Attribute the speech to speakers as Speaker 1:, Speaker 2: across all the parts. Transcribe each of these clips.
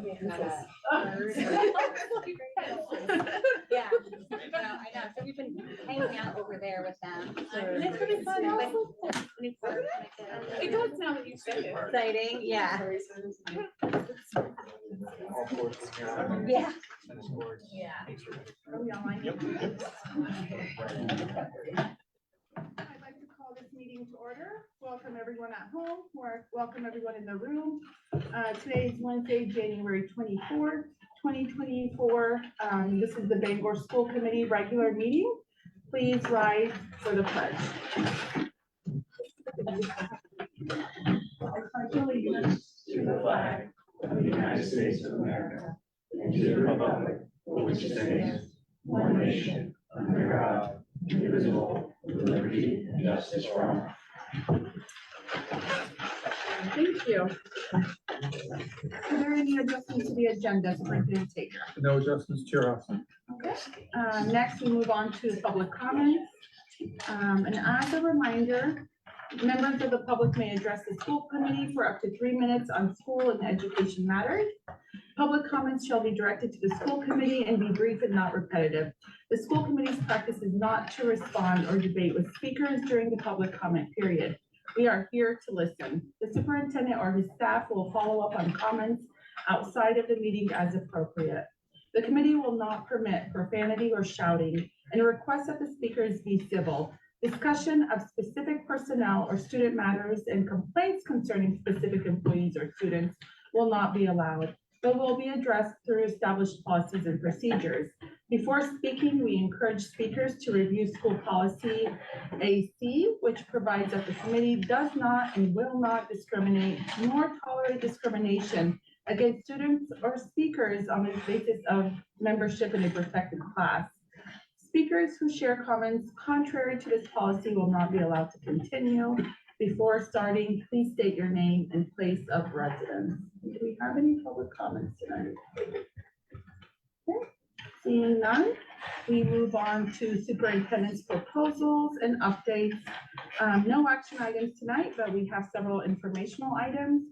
Speaker 1: Yeah, so I know. So we've been hanging out over there with them.
Speaker 2: And it's really fun. It does now that you said it.
Speaker 1: Exciting, yeah. Yeah.
Speaker 2: Yeah. Are we online?
Speaker 3: Yep.
Speaker 2: I'd like to call this meeting to order. Welcome everyone at home, or welcome everyone in the room. Today is Wednesday, January 24th, 2024. This is the Bangor School Committee regular meeting. Please rise for the pledge. I pledge allegiance to the flag of the United States of America and to the republic for which it stands, one nation, under God, indivisible, with liberty and justice for all. Thank you. Are there any adjustments to the agenda, Superintendent Taker?
Speaker 3: No adjustments, Chair Austin.
Speaker 2: Okay. Next, we move on to public comments. And as a reminder, members of the public may address the school committee for up to 3 minutes on school and education matters. Public comments shall be directed to the school committee and be brief and not repetitive. The school committee's practice is not to respond or debate with speakers during the public comment period. We are here to listen. The superintendent or his staff will follow up on comments outside of the meeting as appropriate. The committee will not permit profanity or shouting and request that the speakers be civil. Discussion of specific personnel or student matters and complaints concerning specific employees or students will not be allowed, but will be addressed through established policies and procedures. Before speaking, we encourage speakers to review school policy AC, which provides that the committee does not and will not discriminate nor tolerate discrimination against students or speakers on the basis of membership in a protected class. Speakers who share comments contrary to this policy will not be allowed to continue. Before starting, please state your name and place of residence. Do we have any public comments tonight? Okay. Seeing none, we move on to superintendent's proposals and updates. No action items tonight, but we have several informational items.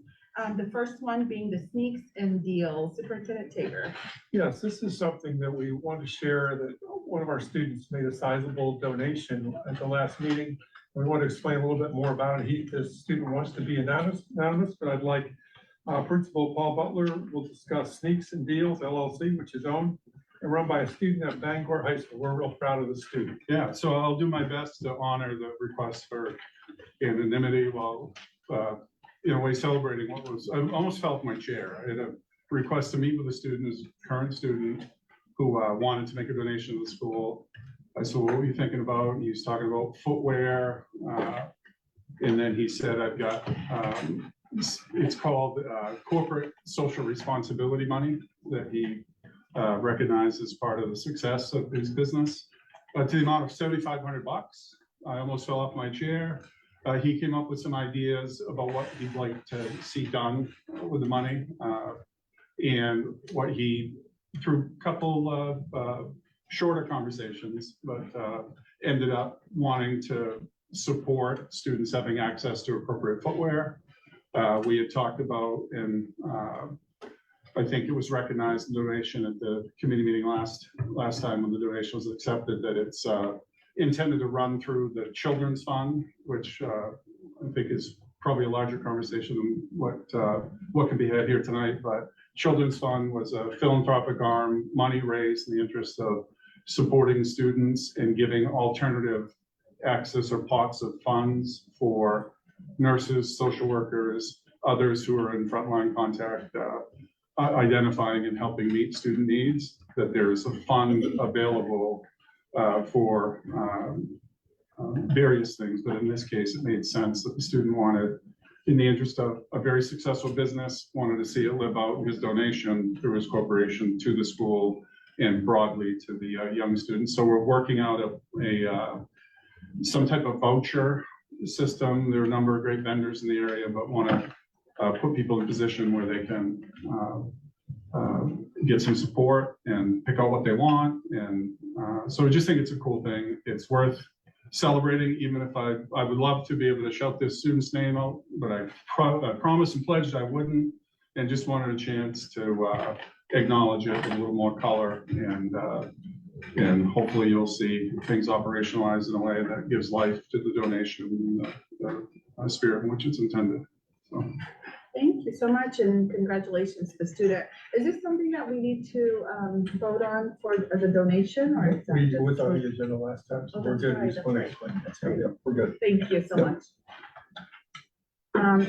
Speaker 2: The first one being the sneaks and deals. Superintendent Tager.
Speaker 3: Yes, this is something that we want to share, that one of our students made a sizable donation at the last meeting. We want to explain a little bit more about it. This student wants to be anonymous, but I'd like Principal Paul Butler will discuss Sneaks and Deals LLC, which is owned and run by a student at Bangor High School. We're real proud of the student.
Speaker 4: Yeah, so I'll do my best to honor the request for anonymity while in a way celebrating what was, I almost fell off my chair. I had a request to meet with a student, his current student, who wanted to make a donation to the school. I said, what were you thinking about? And he was talking about footwear. And then he said, I've got, it's called corporate social responsibility money that he recognized as part of the success of his business. To the amount of $7,500. I almost fell off my chair. He came up with some ideas about what he'd like to see done with the money. And what he, through a couple of shorter conversations, but ended up wanting to support students having access to appropriate footwear. We had talked about, and I think it was recognized in donation at the committee meeting last time when the donation was accepted, that it's intended to run through the Children's Fund, which I think is probably a larger conversation than what can be had here tonight. But Children's Fund was a philanthropic arm, money raised in the interest of supporting students and giving alternative access or pots of funds for nurses, social workers, others who are in frontline contact, identifying and helping meet student needs, that there is a fund available for various things. But in this case, it made sense that the student wanted, in the interest of a very successful business, wanted to see it live out his donation through his corporation to the school and broadly to the young students. So we're working out some type of voucher system. There are a number of great vendors in the area, but want to put people in a position where they can get some support and pick out what they want. And so I just think it's a cool thing. It's worth celebrating, even if I would love to be able to shout this student's name out, but I promised and pledged I wouldn't. and just wanted a chance to acknowledge it in a little more color, and hopefully you'll see things operationalized in a way that gives life to the donation and the spirit in which it's intended. So.
Speaker 2: Thank you so much, and congratulations to the student. Is this something that we need to vote on for the donation, or? is that
Speaker 3: We
Speaker 2: just
Speaker 3: was on
Speaker 2: for-
Speaker 3: the agenda last time, so
Speaker 2: Oh,
Speaker 3: we're
Speaker 2: that's
Speaker 3: good.
Speaker 2: right,
Speaker 3: We just
Speaker 2: that's
Speaker 3: want to
Speaker 2: right.
Speaker 3: explain.
Speaker 2: That's right.
Speaker 3: Yeah, we're good.
Speaker 2: Thank you so
Speaker 3: Yep.
Speaker 2: much.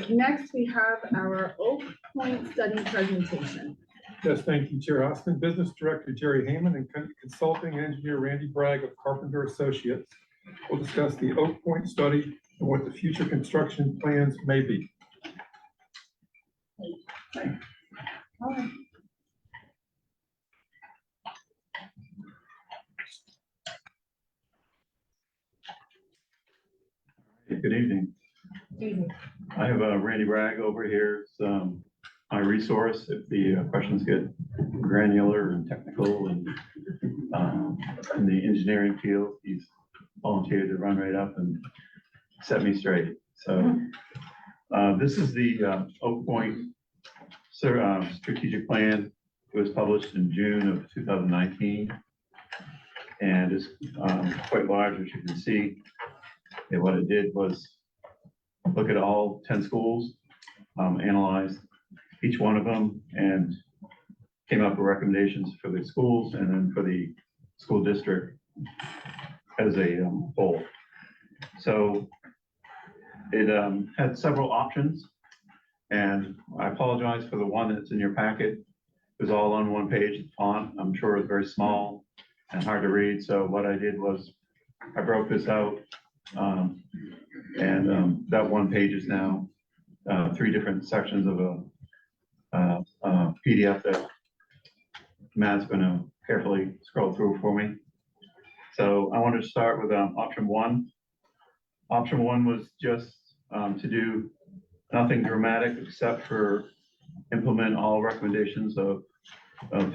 Speaker 2: Next, we have our Oak Point study presentation.
Speaker 3: Yes, thank you, Chair Austin. Business Director Jerry Hayman and Consulting Engineer Randy Bragg of Carpenter Associates will discuss the Oak Point study and what the future construction plans may be.
Speaker 5: Good evening. I have Randy Bragg over here. It's my resource if the questions get granular and technical and in the engineering field. He's volunteered to run right up and set me straight. So this is the Oak Point strategic plan. It was published in June of 2019 and is quite large, as you can see. And what it did was look at all 10 schools, analyze each one of them, and came up with recommendations for the schools and then for the school district as a whole. So it had several options, and I apologize for the one that's in your packet. It was all on one page. The font, I'm sure, is very small and hard to read. So what I did was I broke this out. That one page is now 3 different sections of a PDF that Matt's going to carefully scroll through for me. So I wanted to start with option 1. Option 1 was just to do nothing dramatic except for implement all recommendations of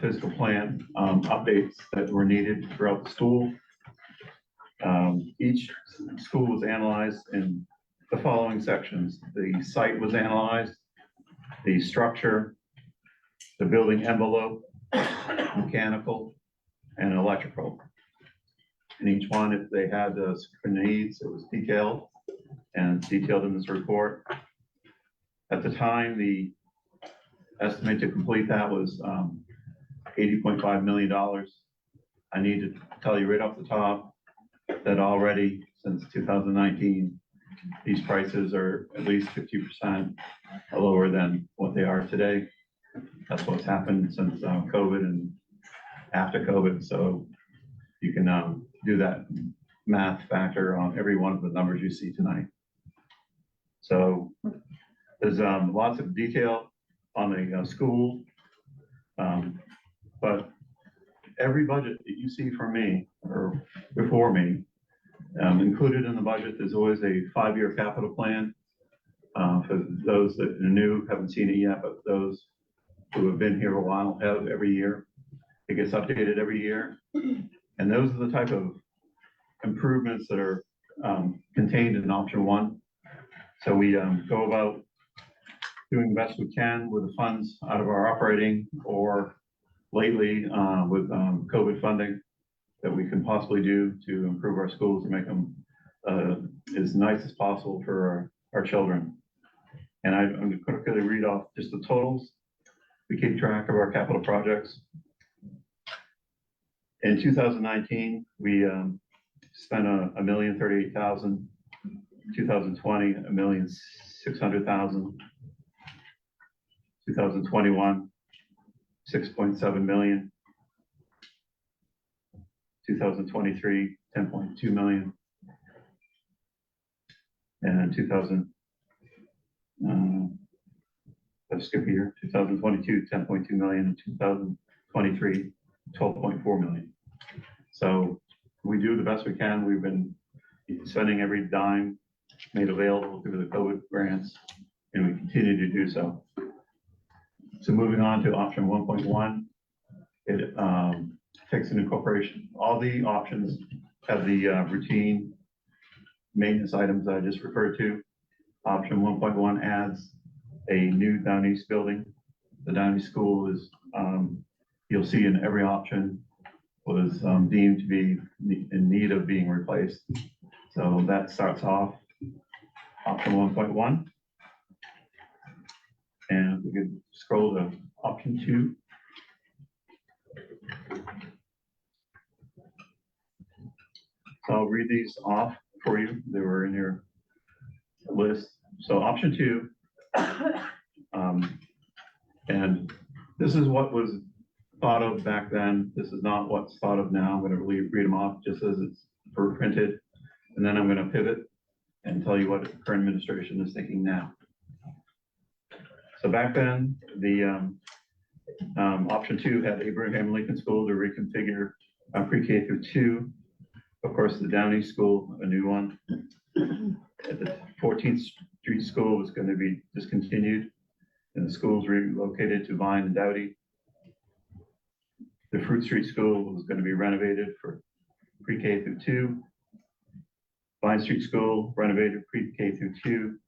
Speaker 5: physical plan updates that were needed throughout the school. Each school was analyzed in the following sections. The site was analyzed, the structure, the building envelope, mechanical, and electrical. And each one, if they had certain needs, it was detailed, and it's detailed in this report. At the time, the estimate to complete that was $80.5 million. I need to tell you right off the top that already since 2019, these prices are at least 50% lower than what they are today. That's what's happened since COVID and after COVID. So you can do that math factor on every one of the numbers you see tonight. So there's lots of detail on the school, but every budget that you see from me or before me, included in the budget, there's always a 5-year capital plan. For those that are new, haven't seen it yet, but those who have been here a while have every year. It gets updated every year. And those are the type of improvements that are contained in option 1. So we go about doing the best we can with the funds out of our operating, or lately with COVID funding that we can possibly do to improve our schools and make them as nice as possible for our children. And I'm going to quickly read off just the totals. We keep track of our capital projects. In 2019, we spent $1,038,000. 2020, $1,600,000. 2021, $6.7 million. 2023, $10.2 million. And 2022, $10.2 million, and 2023, $12.4 million. So we do the best we can. We've been spending every dime made available through the COVID grants, and we continue to do so. So moving on to option 1.1, it takes into incorporation all the options have the routine maintenance items that I just referred to. Option 1.1 adds a new Down East building the Downey School is, you'll see in every option, was deemed to be in need of being replaced. So that starts off option 1.1. And we could scroll to option 2. So I'll read these off for you. They were in your list. So option 2, and this is what was thought of back then. This is not what's thought of now. I'm going to read them off just as it's printed, and then I'm going to pivot and tell you what the current administration is thinking now. So back then, the option 2 had Abraham Lincoln School to reconfigure pre-K through 2. Of course, the Downey School, a new one. The 14th Street School was going to be discontinued, and the schools relocated to Vine and Doughty. The Fruit Street School was going to be renovated for pre-K through 2. Vine Street School renovated pre-K through 2,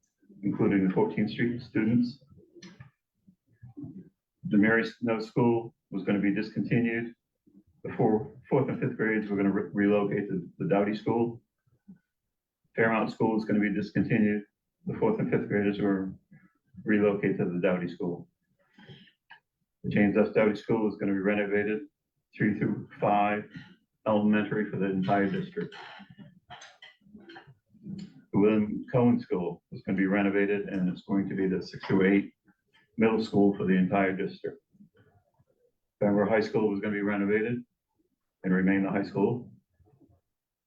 Speaker 5: including the 14th Street students. The Mary Snow School was going to be discontinued. The 4th and 5th grades were going to relocate to the Doughty School. Fairmount School is going to be discontinued. The 4th and 5th graders were relocated to the Doughty School. The James S. Doughty School is going to be renovated 3 through 5 elementary for the entire district. The William Cohen School is going to be renovated, and it's going to be the 6 through 8 middle school for the entire district. Bangor High School was going to be renovated and remain the high school.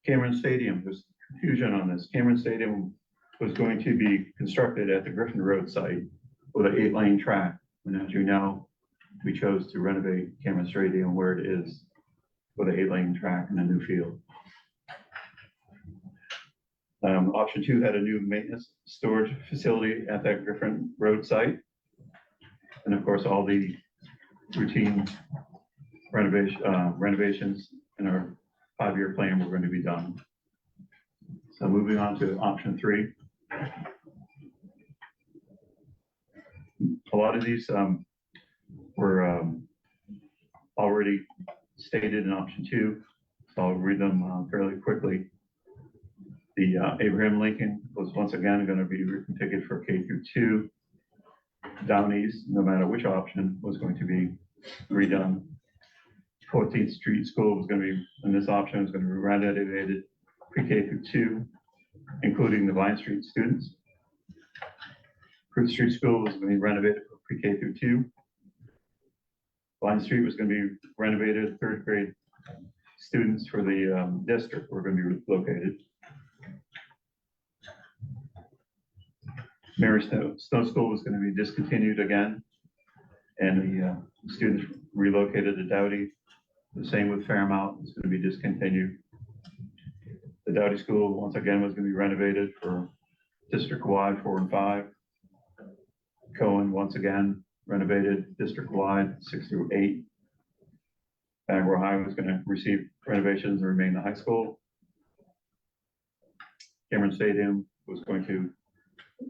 Speaker 5: Cameron Stadium, there's confusion on this. Cameron Stadium was going to be constructed at the Griffin Road site with an 8-lane track. And as you know, we chose to renovate Cameron Stadium where it is with an 8-lane track and a new field. Option 2 had a new maintenance storage facility at that Griffin Road site. And of course, all the routine renovations in our 5-year plan were going to be done. So moving on to option 3. A lot of these were already stated in option 2, so I'll read them fairly quickly. The Abraham Lincoln was once again going to be reconfigured for K through 2. Downey's, no matter which option, was going to be redone. 14th Street School was going to be, in this option, was going to be renovated pre-K through 2, including the Vine Street students. Fruit Street School was going to be renovated for pre-K through 2. Vine Street was going to be renovated. 3rd grade students for the district were going to be located. Mary Snow School was going to be discontinued again, and the students relocated to Doughty. The same with Fairmount, it's going to be discontinued. The Doughty School, once again, was going to be renovated for district-wide 4 and 5. Cohen, once again, renovated district-wide 6 through 8. Bangor High was going to receive renovations and remain the high school. Cameron Stadium was going to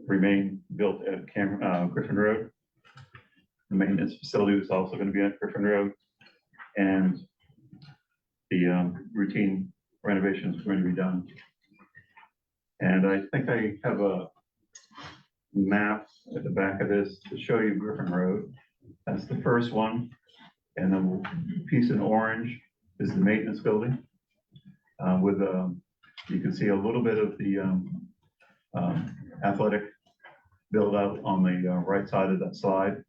Speaker 5: remain built at Griffin Road. The maintenance facility was also going to be at Griffin Road, and the routine renovations were going to be done. And I think I have a map at the back of this to show you Griffin Road. That's the first one, and the piece in orange is the maintenance building. You can see a little bit of the athletic build out on the right side of that slide.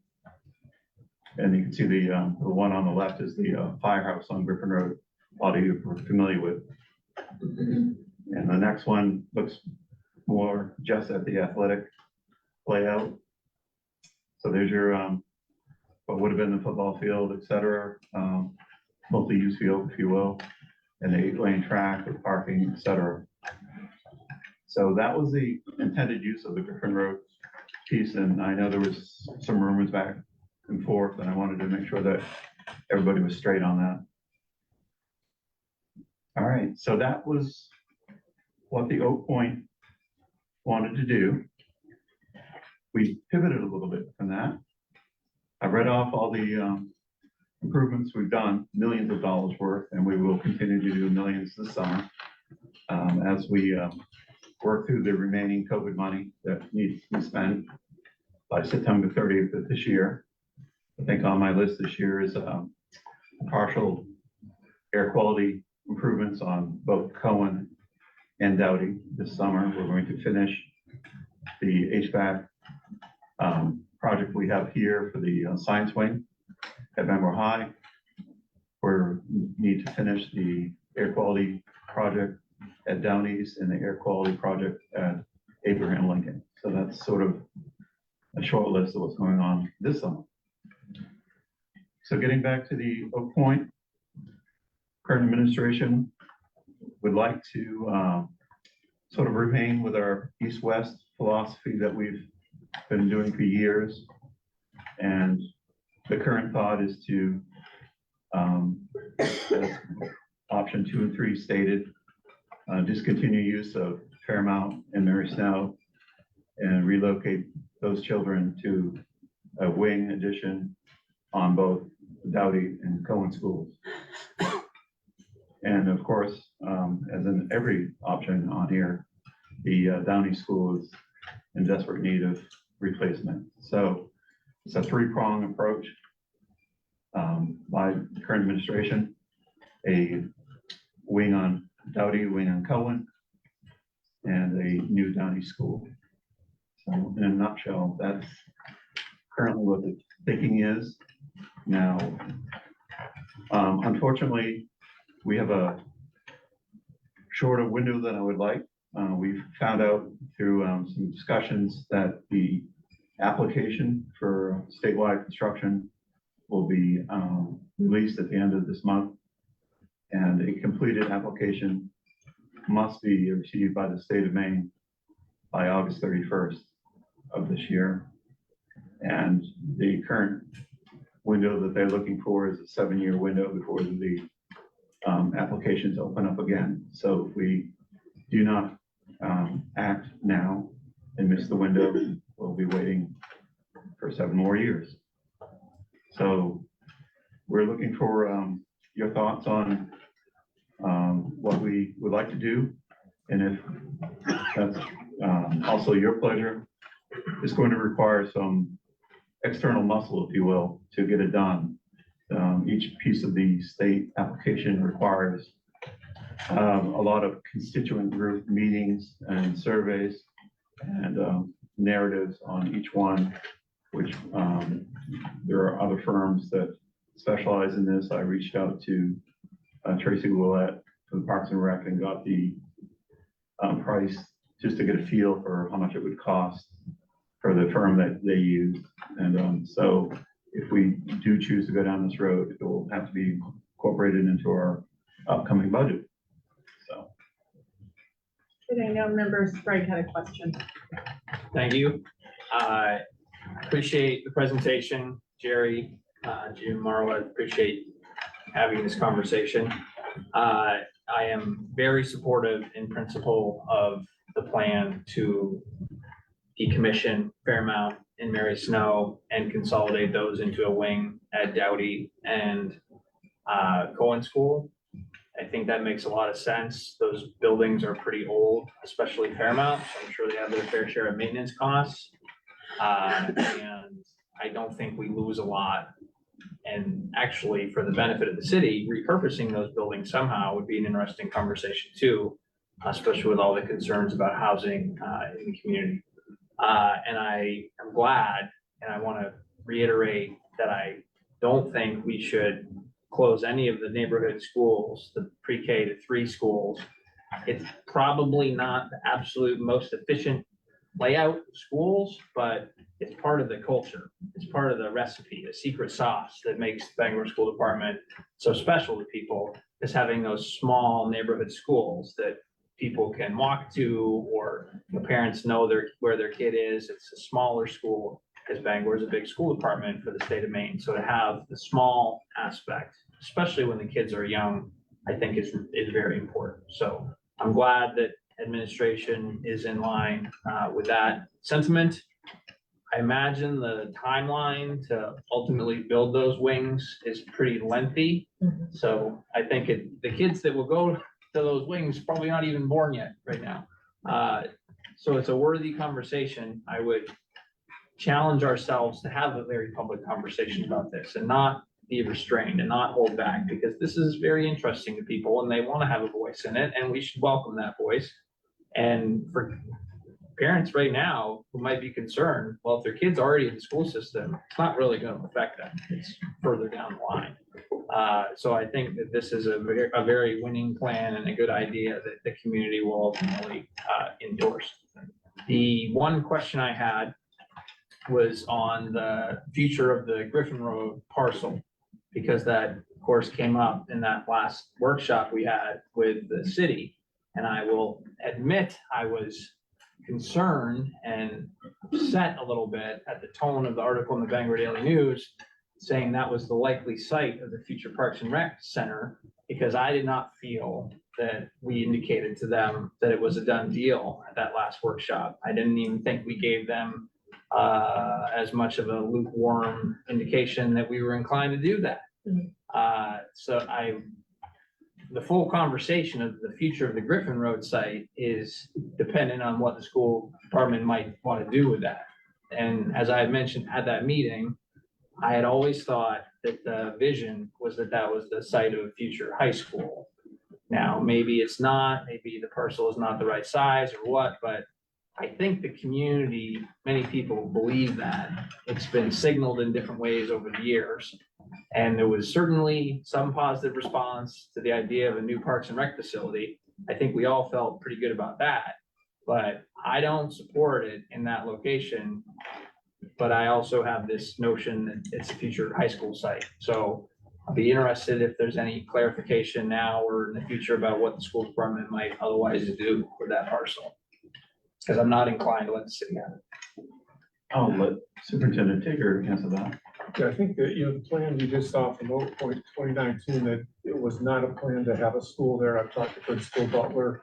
Speaker 5: And you can see the one on the left is the firehouse on Griffin Road. A lot of you are familiar with. And the next one looks more just at the athletic layout. So there's your what would have been the football field, etc. Multi-use field, if you will, and the 8-lane track with parking, etc. So that was the intended use of the Griffin Road piece, and I know there was some rumors back and forth, and I wanted to make sure that everybody was straight on that. All right, so that was what the Oak Point wanted to do. We pivoted a little bit from that, I read off all the improvements we've done, millions of dollars worth, and we will continue to do millions this summer as we work through the remaining COVID money that needs to be spent by September 30th of this year. I think on my list this year is partial air quality improvements on both Cohen and Doughty this summer. We're going to finish the HVAC project we have here for the science wing at Bangor High. We need to finish the air quality project at Downey's and the air quality project at Abraham Lincoln. So that's sort of a short list of what's going on this summer. So getting back to the Oak Point, current administration would like to sort of remain with our east-west philosophy that we've been doing for years. And the current thought is to, as option 2 and 3 stated, discontinue use of Fairmount and Mary Snow and relocate those children to a wing addition on both Doughty and Cohen schools. And of course, as in every option on here, the Downey school is in desperate need of replacement. So it's a 3-prong approach by the current administration: a wing on Doughty, wing on Cohen, and a new Downey school. So in a nutshell, that's currently what the thinking is. Now, unfortunately, we have a shorter window than I would like. We've found out through some discussions that the application for statewide construction will be released at the end of this month. And a completed application must be received by the state of Maine by August 31st of this year. And the current window that they're looking for is a 7-year window before the applications open up again. So if we do not act now and miss the window, we'll be waiting for 7 more years. So we're looking for your thoughts on what we would like to do. And if that's also your pleasure, it's going to require some external muscle, if you will, to get it done. Each piece of the state application requires a lot of constituent group meetings and surveys and narratives on each one, which there are other firms that specialize in this. I reached out to Tracy Willett from Parks and Rec and got the price just to get a feel for how much it would cost for the firm that they use. And so if we do choose to go down this road, it will have to be incorporated into our upcoming budget. So.
Speaker 2: Good, I know Member Sprague had a question.
Speaker 6: Thank you. Appreciate the presentation, Jerry, Jim, Marla, appreciate having this conversation. I am very supportive in principle of the plan to decommission Fairmount and Mary Snow and consolidate those into a wing at Doughty and Cohen School. I think that makes a lot of sense. Those buildings are pretty old, especially Fairmount, so I'm sure they have their fair share of maintenance costs. And I don't think we lose a lot. And actually, for the benefit of the city, repurposing those buildings somehow would be an interesting conversation too, especially with all the concerns about housing in the community. And I am glad, and I want to reiterate that I don't think we should close any of the neighborhood schools, the pre-K to 3 schools. It's probably not the absolute most efficient layout of schools, but it's part of the culture. It's part of the recipe, the secret sauce that makes the Bangor School Department so special to people, is having those small neighborhood schools that people can walk to, or the parents know where their kid is. It's a smaller school, because Bangor is a big school department for the state of Maine. So to have the small aspect, especially when the kids are young, I think is very important. So I'm glad that administration is in line with that sentiment. I imagine the timeline to ultimately build those wings is pretty lengthy. So I think the kids that will go to those wings probably not even born yet right now. So it's a worthy conversation. I would challenge ourselves to have a very public conversation about this and not be restrained and not hold back, because this is very interesting to people and they want to have a voice in it, and we should welcome that voice. And for parents right now who might be concerned, well, if their kid's already in the school system, it's not really going to affect them. It's further down the line. So I think that this is a very winning plan and a good idea that the community will ultimately endorse. The one question I had was on the future of the Griffin Road parcel, because that, of course, came up in that last workshop we had with the city. And I will admit I was concerned and upset a little bit at the tone of the article in the Bangor Daily News, saying that was the likely site of the future Parks and Rec Center, because I did not feel that we indicated to them that it was a done deal at that last workshop. I didn't even think we gave them as much of a lukewarm indication that we were inclined to do that. The full conversation of the future of the Griffin Road site is dependent on what the school department might want to do with that. And as I had mentioned at that meeting, I had always thought that the vision was that that was the site of a future high school. Now, maybe it's not, maybe the parcel is not the right size or what, but I think the community, many people believe that. It's been signaled in different ways over the years. And there was certainly some positive response to the idea of a new Parks and Rec facility. I think we all felt pretty good about that, but I don't support it in that location. But I also have this notion that it's a future high school site. So I'll be interested if there's any clarification now or in the future about what the school department might otherwise do with that parcel. Because I'm not inclined to let the city have it.
Speaker 5: I'll let Superintendent Tigger answer that.
Speaker 3: Yeah, I think that, the plan you just saw from Oak Point 2019, that it was not a plan to have a school there. I've talked to Principal Butler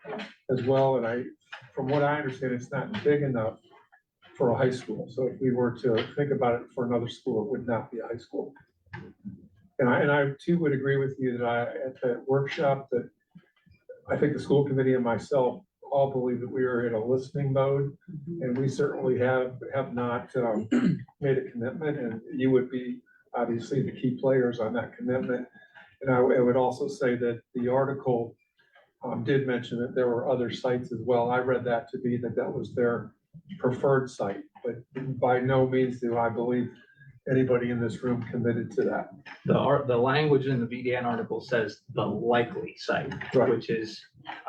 Speaker 3: as well, and from what I understand, it's not big enough for a high school. So if we were to think about it for another school, it would not be a high school. And I too would agree with you that at that workshop, that I think the school committee and myself all believe that we are in a listening mode, and we certainly have not made a commitment, and you would be obviously the key players on that commitment. And I would also say that the article did mention that there were other sites as well. I read that to be that was their preferred site, but by no means do I believe anybody in this room committed to that.
Speaker 6: The language in the BDN article says the likely site,
Speaker 3: Right.
Speaker 6: which is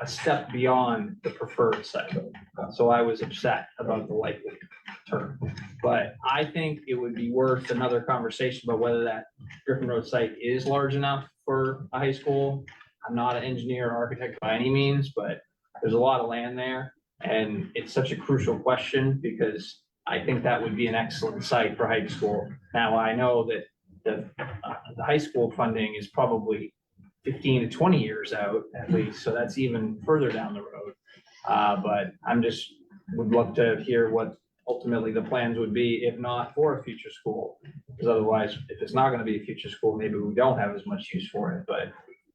Speaker 6: a step beyond the preferred site. So I was upset about the likely term. But I think it would be worth another conversation about whether that Griffin Road site is large enough for a high school. I'm not an engineer or architect by any means, but there's a lot of land there. And it's such a crucial question because I think that would be an excellent site for high school. Now, I know that the high school funding is probably 15 to 20 years out at least, so that's even further down the road. But would love to hear what ultimately the plans would be, if not for a future school. Because otherwise, if it's not going to be a future school, maybe we don't have as much use for it, but.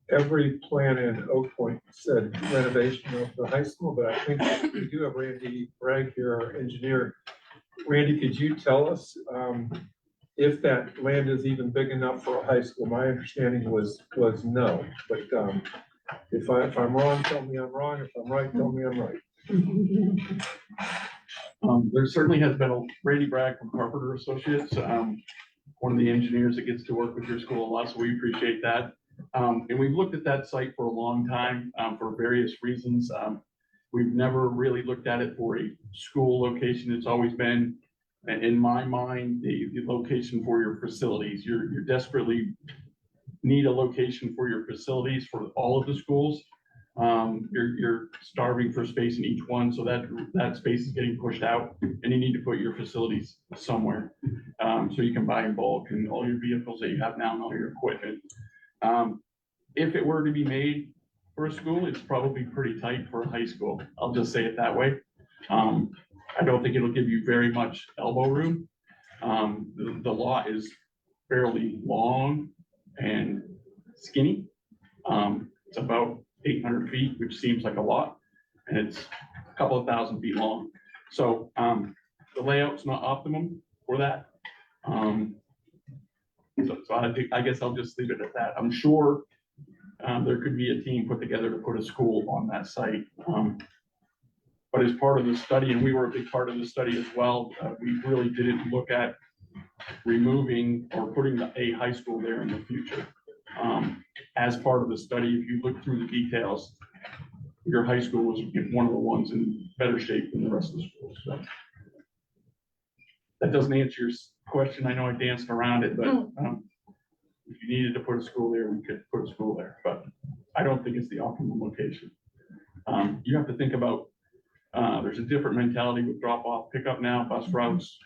Speaker 3: Every plan in Oak Point said renovation of the high school, but I think we do have Randy Bragg here, our engineer. Randy, could you tell us if that land is even big enough for a high school? My understanding was no, but if I'm wrong, tell me I'm wrong. If I'm right, tell me I'm right.
Speaker 7: There certainly has been Randy Bragg from Carpenter Associates, one of the engineers that gets to work with your school a lot, so we appreciate that. And we've looked at that site for a long time for various reasons. We've never really looked at it for a school location. It's always been, in my mind, the location for your facilities. You're desperately need a location for your facilities for all of the schools. You're starving for space in each one, so that space is getting pushed out, and you need to put your facilities somewhere so you can buy in bulk and all your vehicles that you have now and all your equipment. If it were to be made for a school, it's probably pretty tight for a high school. I'll just say it that way. I don't think it'll give you very much elbow room. The lot is fairly long and skinny. It's about 800 feet, which seems like a lot, and it's a couple of thousand feet long. So the layout's not optimum for that. So I guess I'll just leave it at that. I'm sure there could be a team put together to put a school on that site. But as part of the study, and we were a big part of the study as well, we really didn't look at removing or putting a high school there in the future. As part of the study, if you look through the details, your high school was one of the ones in better shape than the rest of the schools. So that doesn't answer your question. I know I danced around it, but if you needed to put a school there, we could put a school there, but I don't think it's the optimum location. You have to think about, there's a different mentality with drop off, pickup now, bus routes,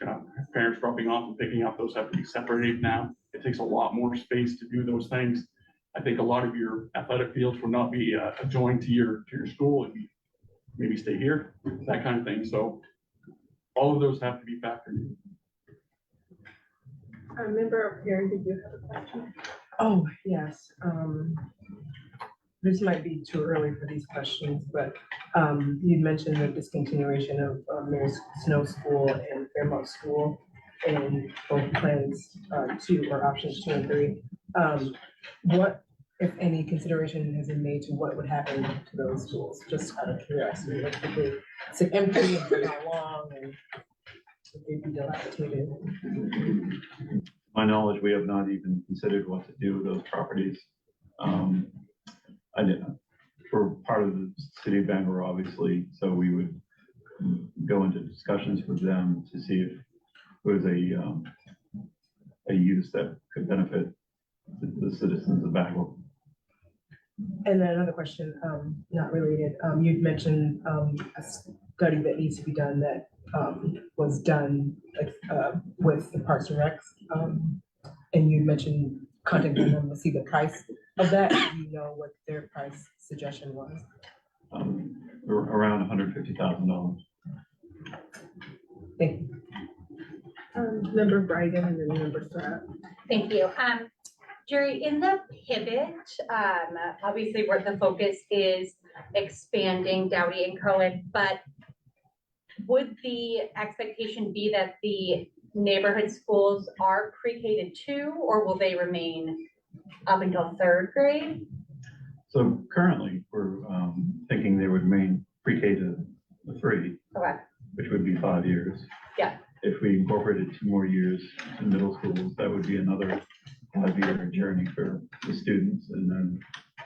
Speaker 7: parents dropping off and picking up, those have to be separated now. It takes a lot more space to do those things. I think a lot of your athletic fields will not be adjoined to your school, and maybe stay here, that kind of thing. So all of those have to be factored in.
Speaker 8: Member Perry, did you have a question? Oh, yes. This might be too early for these questions, but you mentioned the discontinuation of Mayor's Snow School and Fairmont School and both plans two or options 2 and 3. What, if any, consideration has been made to what would happen to those schools? Just out of curiosity, like if it's empty, and for how long, and would they be dilapidated?
Speaker 5: My knowledge, we have not even considered what to do with those properties. I didn't, we're part of the city of Bangor, obviously, so we would go into discussions with them to see if there was a use that could benefit the citizens of Bangor.
Speaker 8: And then another question, not related, you'd mentioned a study that needs to be done that was done with the Parks and Recs, and you mentioned contacting them to see the price of that. Do you know what their price suggestion was?
Speaker 5: Around $150,000.
Speaker 8: Thank you. Member Brighton and then Member Stratt.
Speaker 1: Thank you. Jerry, in the pivot, obviously where the focus is expanding Dowdy and Cohen, but would the expectation be that the neighborhood schools are pre-K to 2, or will they remain up until 3rd grade?
Speaker 5: So currently, we're thinking they would remain pre-K to 3,
Speaker 1: Okay.
Speaker 5: which would be 5 years.
Speaker 1: Yeah.
Speaker 5: If we incorporated 2 more years in middle schools, that would be another 5-year journey for the students, and then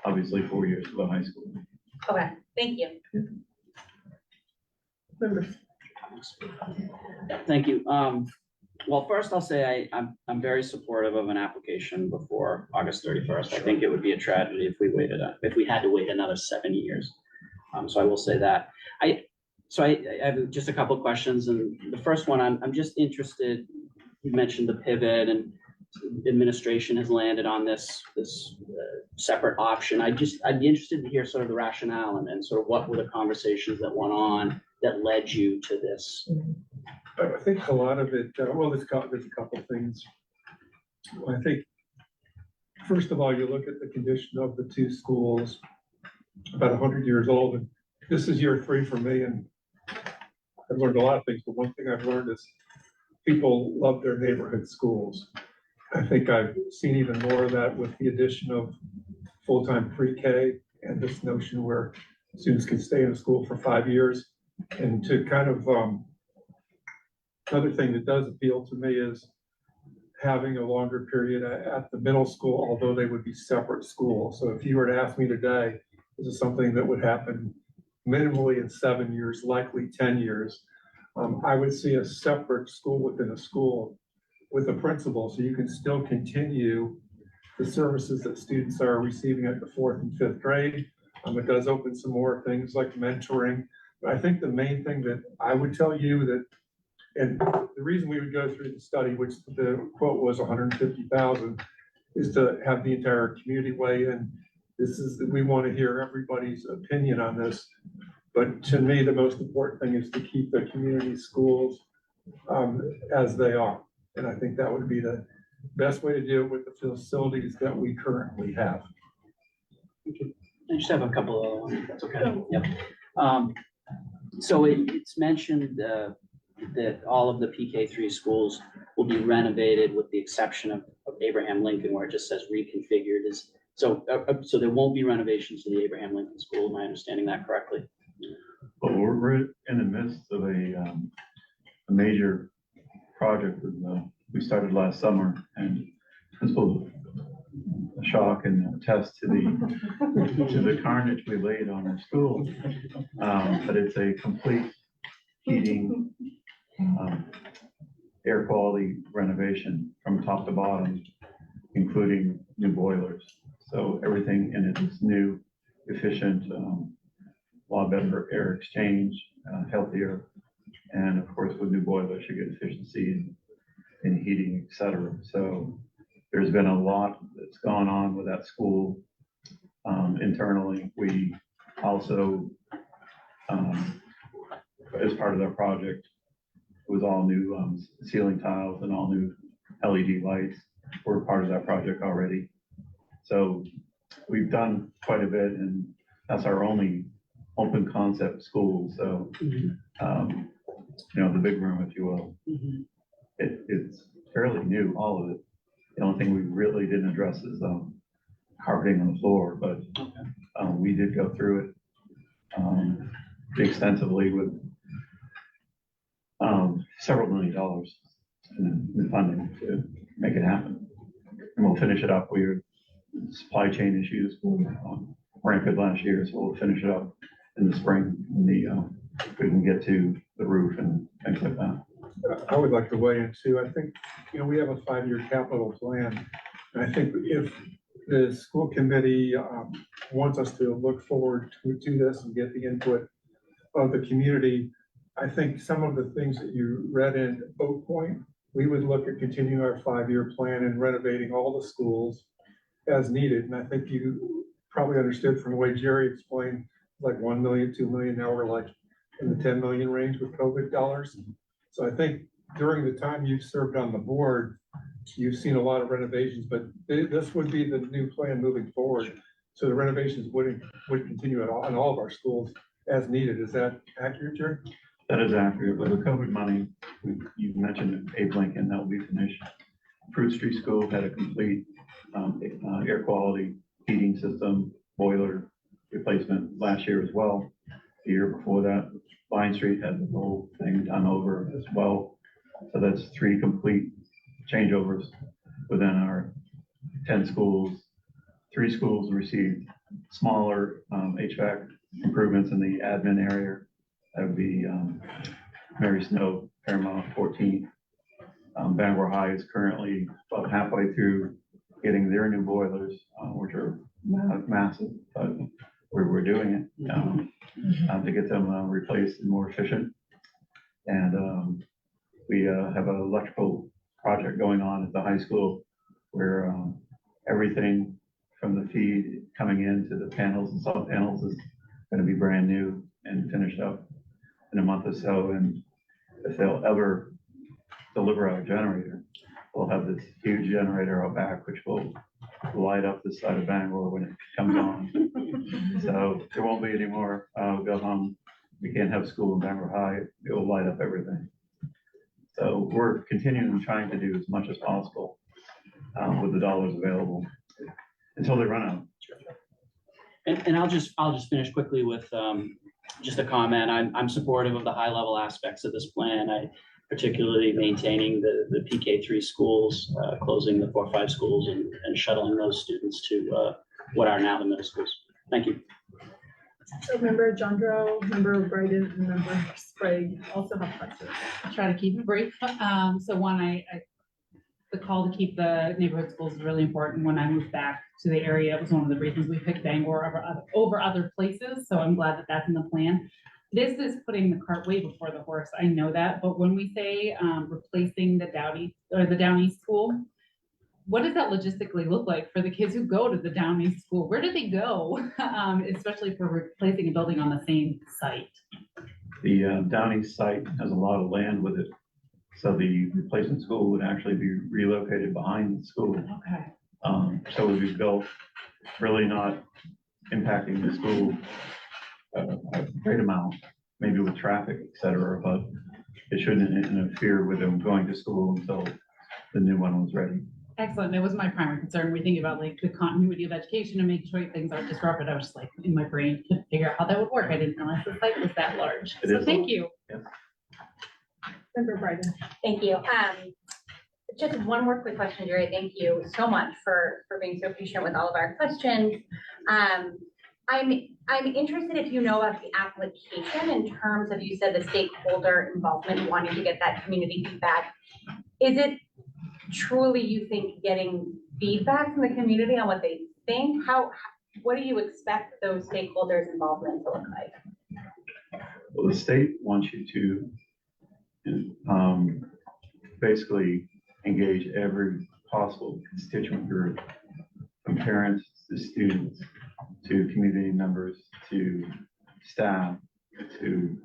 Speaker 5: obviously 4 years for the high school.
Speaker 1: Okay, thank you.
Speaker 8: Members.
Speaker 9: Thank you. Well, first I'll say I'm very supportive of an application before August 31st. I think it would be a tragedy if we had to wait another 7 years. So I will say that. I have just a couple of questions, and the first one, I'm just interested, you mentioned the pivot and administration has landed on this separate option. I'd be interested to hear sort of the rationale and sort of what were the conversations that went on that led you to this.
Speaker 3: I think a lot of it, well, there's a couple things. I think, first of all, you look at the condition of the 2 schools, about 100 years old, and this is year 3 for me, and I've learned a lot of things, but one thing I've learned is people love their neighborhood schools. I think I've seen even more of that with the addition of full-time pre-K and this notion where students can stay in a school for 5 years. And to kind of, another thing that does appeal to me is having a longer period at the middle school, although they would be separate schools. So if you were to ask me today, this is something that would happen minimally in 7 years, likely 10 years. I would see a separate school within a school with a principal, so you can still continue the services that students are receiving at the 4th and 5th grade. It does open some more things like mentoring. But I think the main thing that I would tell you that, and the reason we would go through the study, which the quote was 150,000, is to have the entire community weigh in. We want to hear everybody's opinion on this. But to me, the most important thing is to keep the community schools as they are. And I think that would be the best way to do it with the facilities that we currently have.
Speaker 9: I just have a couple of, ones, if that's okay. Yep. So it's mentioned, that all of the PK3 schools will be renovated with the exception of Abraham Lincoln, where it just says reconfigured is. So there won't be renovations to the Abraham Lincoln School. Am I understanding that correctly?
Speaker 5: But we're in the midst of a major project with, we started last summer, and this was a shock and a test to the carnage we laid on our school. But it's a complete heating, air quality renovation from top to bottom, including new boilers. So everything in it is new, efficient, a lot better air exchange, healthier. And of course, with new boilers, you get efficiency in heating, et cetera. So there's been a lot that's gone on with that school internally. We also, as part of that project, it was all new ceiling tiles and all new LED lights. We're part of that project already. So we've done quite a bit, and that's our only open concept school. So, you know, the big room, if you will, it's fairly new, all of it. The only thing we really didn't address is carpeting on the floor, but we did go through it extensively with several $1 million in funding to make it happen. And we'll finish it up. Supply chain issues rampant last year, so we'll finish it up in the spring when we can get to the roof and things like that.
Speaker 3: I would like to weigh in too. I think, you know, we have a 5-year capital plan. And I think if the school committee wants us to look forward to this and get the input of the community, I think some of the things that you read in Oak Point, we would look at continuing our 5-year plan and renovating all the schools as needed. And I think you probably understood from the way Jerry explained, like 1 million, 2 million, now we're like in the 10 million range with COVID dollars. So I think during the time you've served on the board, you've seen a lot of renovations, but this would be the new plan moving forward. So the renovations would continue in all of our schools as needed. Is that accurate, Jerry?
Speaker 5: That is accurate. With the COVID money, you mentioned Abe Lincoln, that will be finished. Fruit Street School had a complete air quality heating system, boiler replacement last year as well. The year before that, Vine Street had the whole thing done over as well. So that's 3 complete changeovers within our 10 schools. 3 schools received smaller HVAC improvements in the admin area. That would be Mary Snow, Paramount 14. Bangor High is currently about halfway through getting their new boilers, which are massive, but we're doing it to get them replaced and more efficient. And we have an electrical project going on at the high school where everything from the feed coming into the panels and sub panels is going to be brand new and finished up in a month or so. And if they'll ever deliver our generator, we'll have this huge generator out back, which will light up the side of Bangor when it comes on. So there won't be any more go home. We can't have school in Bangor High. It will light up everything. So we're continuing trying to do as much as possible with the dollars available until they run out.
Speaker 9: And I'll just finish quickly with just a comment. I'm supportive of the high level aspects of this plan. I particularly maintaining the PK3 schools, closing the 4-5 schools and shuttling those students to what are now the middle schools. Thank you.
Speaker 2: So member Jandro, member Brighton, and member Sprague also have questions.
Speaker 10: I'll try to keep it brief. So one, the call to keep the neighborhood schools is really important. When I moved back to the area, it was one of the reasons we picked Bangor over other places. So I'm glad that that's in the plan. This is putting the cart way before the horse. I know that, but when we say replacing the Downey school, what does that logistically look like for the kids who go to the Downey school? Where do they go? Especially for replacing a building on the same site.
Speaker 5: The Downey site has a lot of land with it. So the replacement school would actually be relocated behind the school.
Speaker 10: Okay.
Speaker 5: So it would be built, really not impacting the school a great amount, maybe with traffic, et cetera, but it shouldn't interfere with them going to school until the new one was ready.
Speaker 10: Excellent. That was my primary concern. We think about like the continuity of education and making sure things aren't disrupted. I was just like in my brain to figure out how that would work. I didn't realize the site was that large.
Speaker 5: It
Speaker 10: So
Speaker 5: is
Speaker 10: thank
Speaker 5: large.
Speaker 10: you.
Speaker 2: Member Bryden.
Speaker 1: Thank you. Just one more quick question, Jerry. Thank you so much for being so patient with all of our questions. I'm interested if you know about the application in terms of, you said the stakeholder involvement, wanting to get that community feedback. Is it truly, you think, getting feedback from the community on what they think? What do you expect those stakeholders' involvement to look like?
Speaker 5: Well, the state wants you to basically engage every possible constituent group, from parents to students, to community members, to staff, to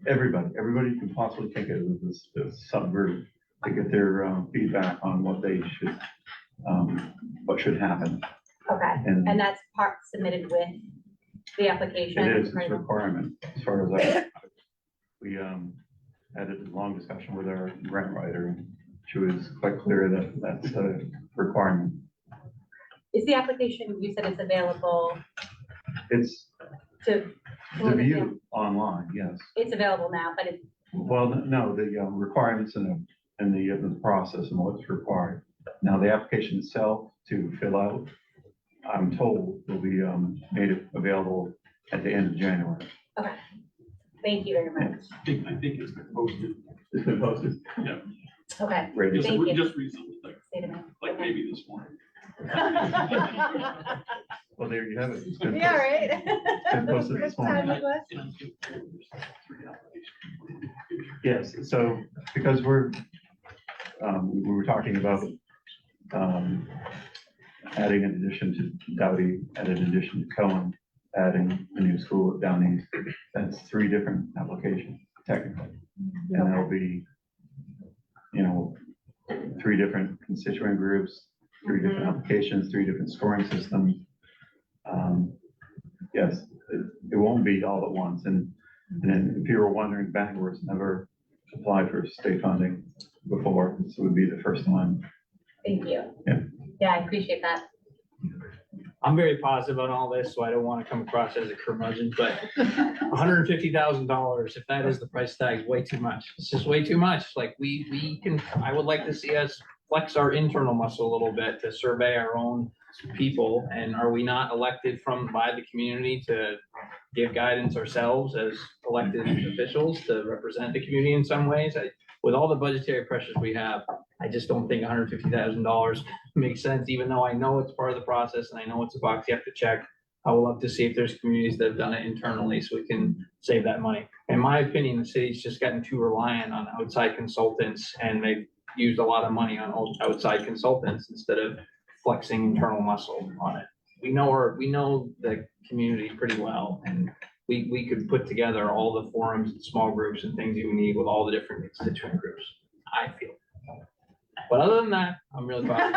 Speaker 5: everybody you can possibly think of as this subgroup, to get their feedback on what they should, what should happen.
Speaker 1: Okay, and that's part submitted with the application?
Speaker 5: It is, it's a requirement, as far as we had a long discussion with our grant writer, and she was quite clear that that's a requirement.
Speaker 1: Is the application, you said it's available
Speaker 5: It's
Speaker 1: to
Speaker 5: view online, yes.
Speaker 1: It's available now, but it's,
Speaker 5: Well, no, the requirements in the process and what's required. Now, the application itself to fill out, I'm told, will be made available at the end of January.
Speaker 1: okay. Thank you very much.
Speaker 7: I think it's been posted.
Speaker 5: It's been posted.
Speaker 7: Yeah.
Speaker 1: Okay.
Speaker 5: Ready.
Speaker 1: Thank you.
Speaker 7: Just recently,
Speaker 1: Stay a minute.
Speaker 7: like maybe this morning.
Speaker 5: Well, there you have it. It's been
Speaker 1: Yeah,
Speaker 5: posted.
Speaker 1: right.
Speaker 5: Been posted this morning. Yes, so because we were talking about adding an addition to Dowdy, added addition to Cohen, adding a new school down east. That's 3 different applications technically. And there'll be, 3 different constituent groups, 3 different applications, 3 different scoring systems. Yes, it won't be all at once. And then if you were wondering, Bangor has never applied for state funding before. This would be the first time.
Speaker 1: Thank you.
Speaker 5: Yeah.
Speaker 1: Yeah, I appreciate that.
Speaker 6: I'm very positive on all this, so I don't want to come across as a curmudgeon, but $150,000, if that is the price tag, is way too much. It's just way too much. Like we can, I would like to see us flex our internal muscle a little bit to survey our own people. And are we not elected by the community to give guidance ourselves as elected officials to represent the community in some ways? With all the budgetary pressures we have, I just don't think $150,000 makes sense, even though I know it's part of the process and I know it's a box you have to check. I would love to see if there's communities that have done it internally so we can save that money. In my opinion, the city's just gotten too reliant on outside consultants, and they've used a lot of money on outside consultants instead of flexing internal muscle on it. We know the community pretty well, and we could put together all the forums and small groups and things you need with all the different constituent groups, I feel. But other than that, I'm really proud.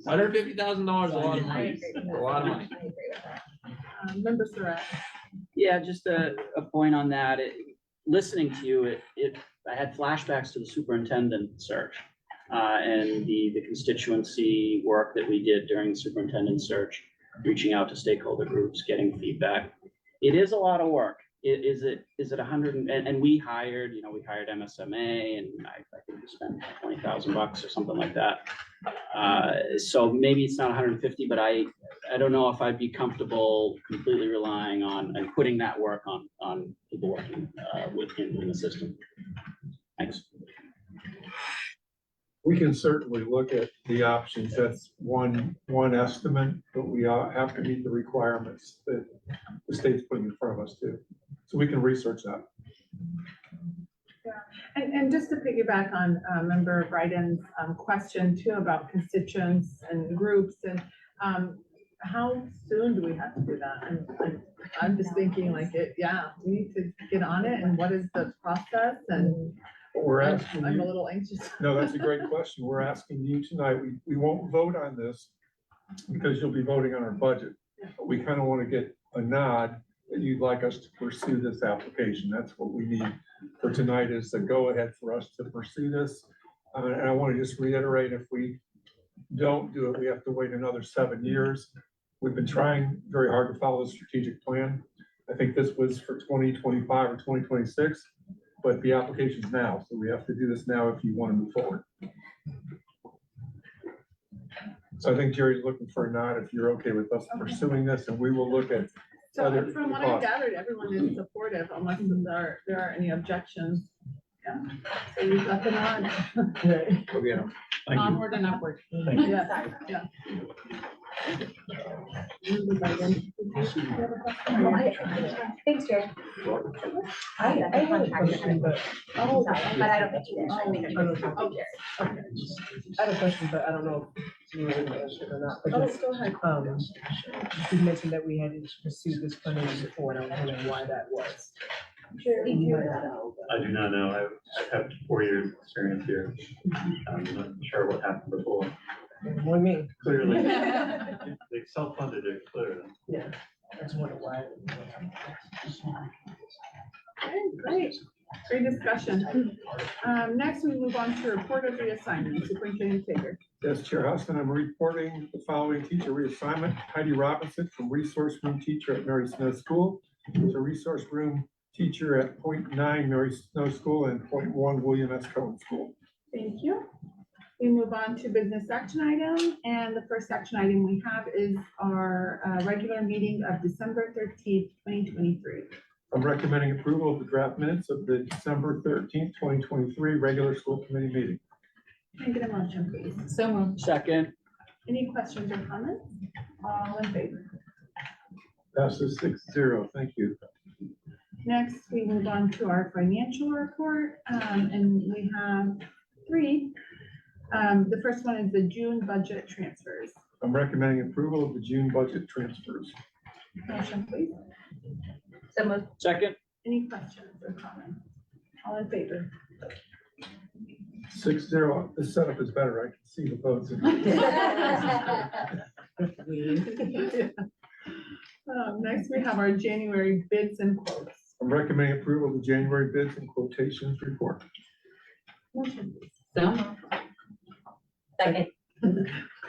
Speaker 6: $150,000 is a lot of money. A lot of money.
Speaker 1: I agree with that.
Speaker 2: Member Surratt.
Speaker 9: Yeah, just a point on that. Listening to you, I had flashbacks to the superintendent search and the constituency work that we did during the superintendent search, reaching out to stakeholder groups, getting feedback. It is a lot of work. Is it 100 and we hired MSMA, and I think we spent $20,000 or something like that. So maybe it's not 150, but I don't know if I'd be comfortable completely relying on and putting that work on people working within the system. Thanks.
Speaker 3: We can certainly look at the options. That's one estimate, but we have to meet the requirements that the state's putting in front of us too. So we can research that.
Speaker 2: Yeah, and just to piggyback on Member Bryden's question too about constituents and groups, and how soon do we have to do that? I'm just thinking like we need to get on it, and what is the process, and
Speaker 3: We're asking
Speaker 2: I'm a
Speaker 3: you,
Speaker 2: little anxious.
Speaker 3: no, that's a great question. We're asking you tonight, we won't vote on this because you'll be voting on our budget. But we kind of want to get a nod that you'd like us to pursue this application. That's what we need for tonight, is the go ahead for us to pursue this. And I want to just reiterate, if we don't do it, we have to wait another 7 years. We've been trying very hard to follow the strategic plan. I think this was for 2025 or 2026, but the application's now, so we have to do this now if you want to move forward. So I think Jerry's looking for a nod if you're okay with us pursuing this, and we will look at.
Speaker 2: So
Speaker 3: Other
Speaker 2: from what I
Speaker 3: costs.
Speaker 2: gathered, everyone is supportive unless there are any objections. Yeah, so you've got the nod.
Speaker 6: Go get 'em.
Speaker 5: Thank you.
Speaker 10: Onward and upward.
Speaker 2: Yeah, yeah.
Speaker 1: Thanks, Jerry.
Speaker 8: I have a question, but,
Speaker 2: Oh,
Speaker 1: But I don't think you did. I think
Speaker 8: I don't know.
Speaker 2: okay.
Speaker 8: I have a question, but I don't know if you were gonna answer it or not. But
Speaker 2: Oh,
Speaker 8: just,
Speaker 2: go ahead.
Speaker 8: you mentioned that we had pursued this funding before, and I was wondering why that was.
Speaker 5: I do not know. I have 4 years experience here. I'm not sure what happened before.
Speaker 8: What do you mean?
Speaker 5: Clearly, they self-funded it, clearly.
Speaker 8: Yeah, I just wonder why.
Speaker 2: Okay, great discussion. Next, we move on to report of reassignment. Superintendent Tager.
Speaker 3: Yes, Chair Huston, I'm reporting the following teacher reassignment. Heidi Robinson from resource room teacher at Mary Snow School to resource room teacher at .9 Mary Snow School and .1 William S. Cohen School.
Speaker 2: Thank you. We move on to business action item, and the first action item we have is our regular meeting of December 13th, 2023.
Speaker 3: I'm recommending approval of the draft minutes of the December 13th, 2023 regular school committee meeting.
Speaker 2: Can I get a motion, please?
Speaker 10: So moved.
Speaker 9: Second,
Speaker 2: Any questions or comments? All in favor?
Speaker 3: Passes 6-0. Thank you.
Speaker 2: Next, we move on to our financial report, and we have 3. The first one is the June budget transfers.
Speaker 3: I'm recommending approval of the June budget transfers.
Speaker 2: Motion, please.
Speaker 1: So moved.
Speaker 9: second,
Speaker 2: Any questions or comments? All in favor?
Speaker 3: 6-0. This setup is better. I can see the votes.
Speaker 2: Next, we have our January bids and quotes.
Speaker 3: I'm recommending approval of the January bids and quotations report.
Speaker 2: Motion, please.
Speaker 10: So moved.
Speaker 1: Second.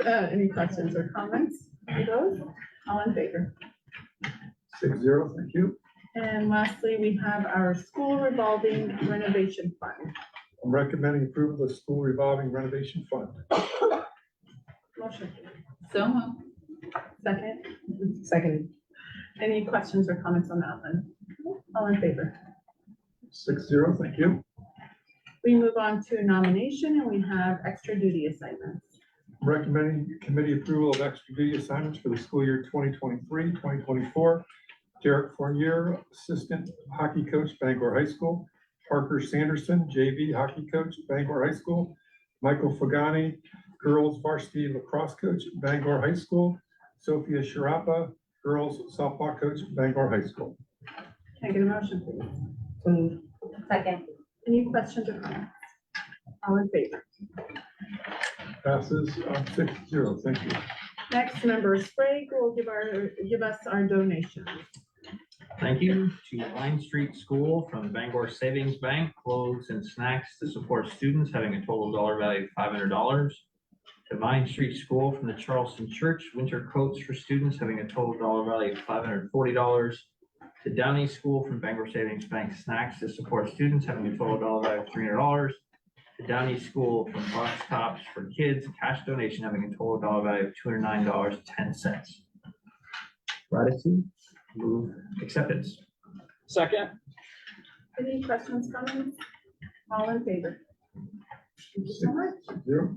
Speaker 2: Any questions or comments on those? All in favor?
Speaker 3: 6-0. Thank you.
Speaker 2: And lastly, we have our school revolving renovation fund.
Speaker 3: I'm recommending approval of the school revolving renovation fund.
Speaker 2: Motion,
Speaker 10: So moved.
Speaker 2: second.
Speaker 8: Second,
Speaker 2: Any questions or comments on that one? All in favor?
Speaker 3: 6-0. Thank you.
Speaker 2: We move on to nomination, and we have extra duty assignments.
Speaker 3: I'm recommending committee approval of extra duty assignments for the school year 2023, 2024. Derek Fournier, assistant hockey coach, Bangor High School. Parker Sanderson, JV hockey coach, Bangor High School. Michael Fagani, girls varsity lacrosse coach, Bangor High School. Sophia Sharapa, girls softball coach, Bangor High School.
Speaker 2: Can I get a motion, please?
Speaker 8: so moved.
Speaker 1: Second.
Speaker 2: Any questions or comments? All in favor?
Speaker 3: Passes 6-0. Thank you.
Speaker 2: Next, member Sprague will give us our donations.
Speaker 6: Thank you to Line Street School from Bangor Savings Bank, clothes and snacks to support students having a total dollar value of $500. To Vine Street School from the Charleston Church, winter coats for students having a total dollar value of $540. To Downey School from Bangor Savings Bank, snacks to support students having a total dollar value of $300. To Downey School from Box Tops for Kids, cash donation having a total dollar value of $209.10. Gratitude, move acceptance.
Speaker 9: second,
Speaker 2: Any questions, comments? All in favor? Thank you so much.
Speaker 3: 6-0.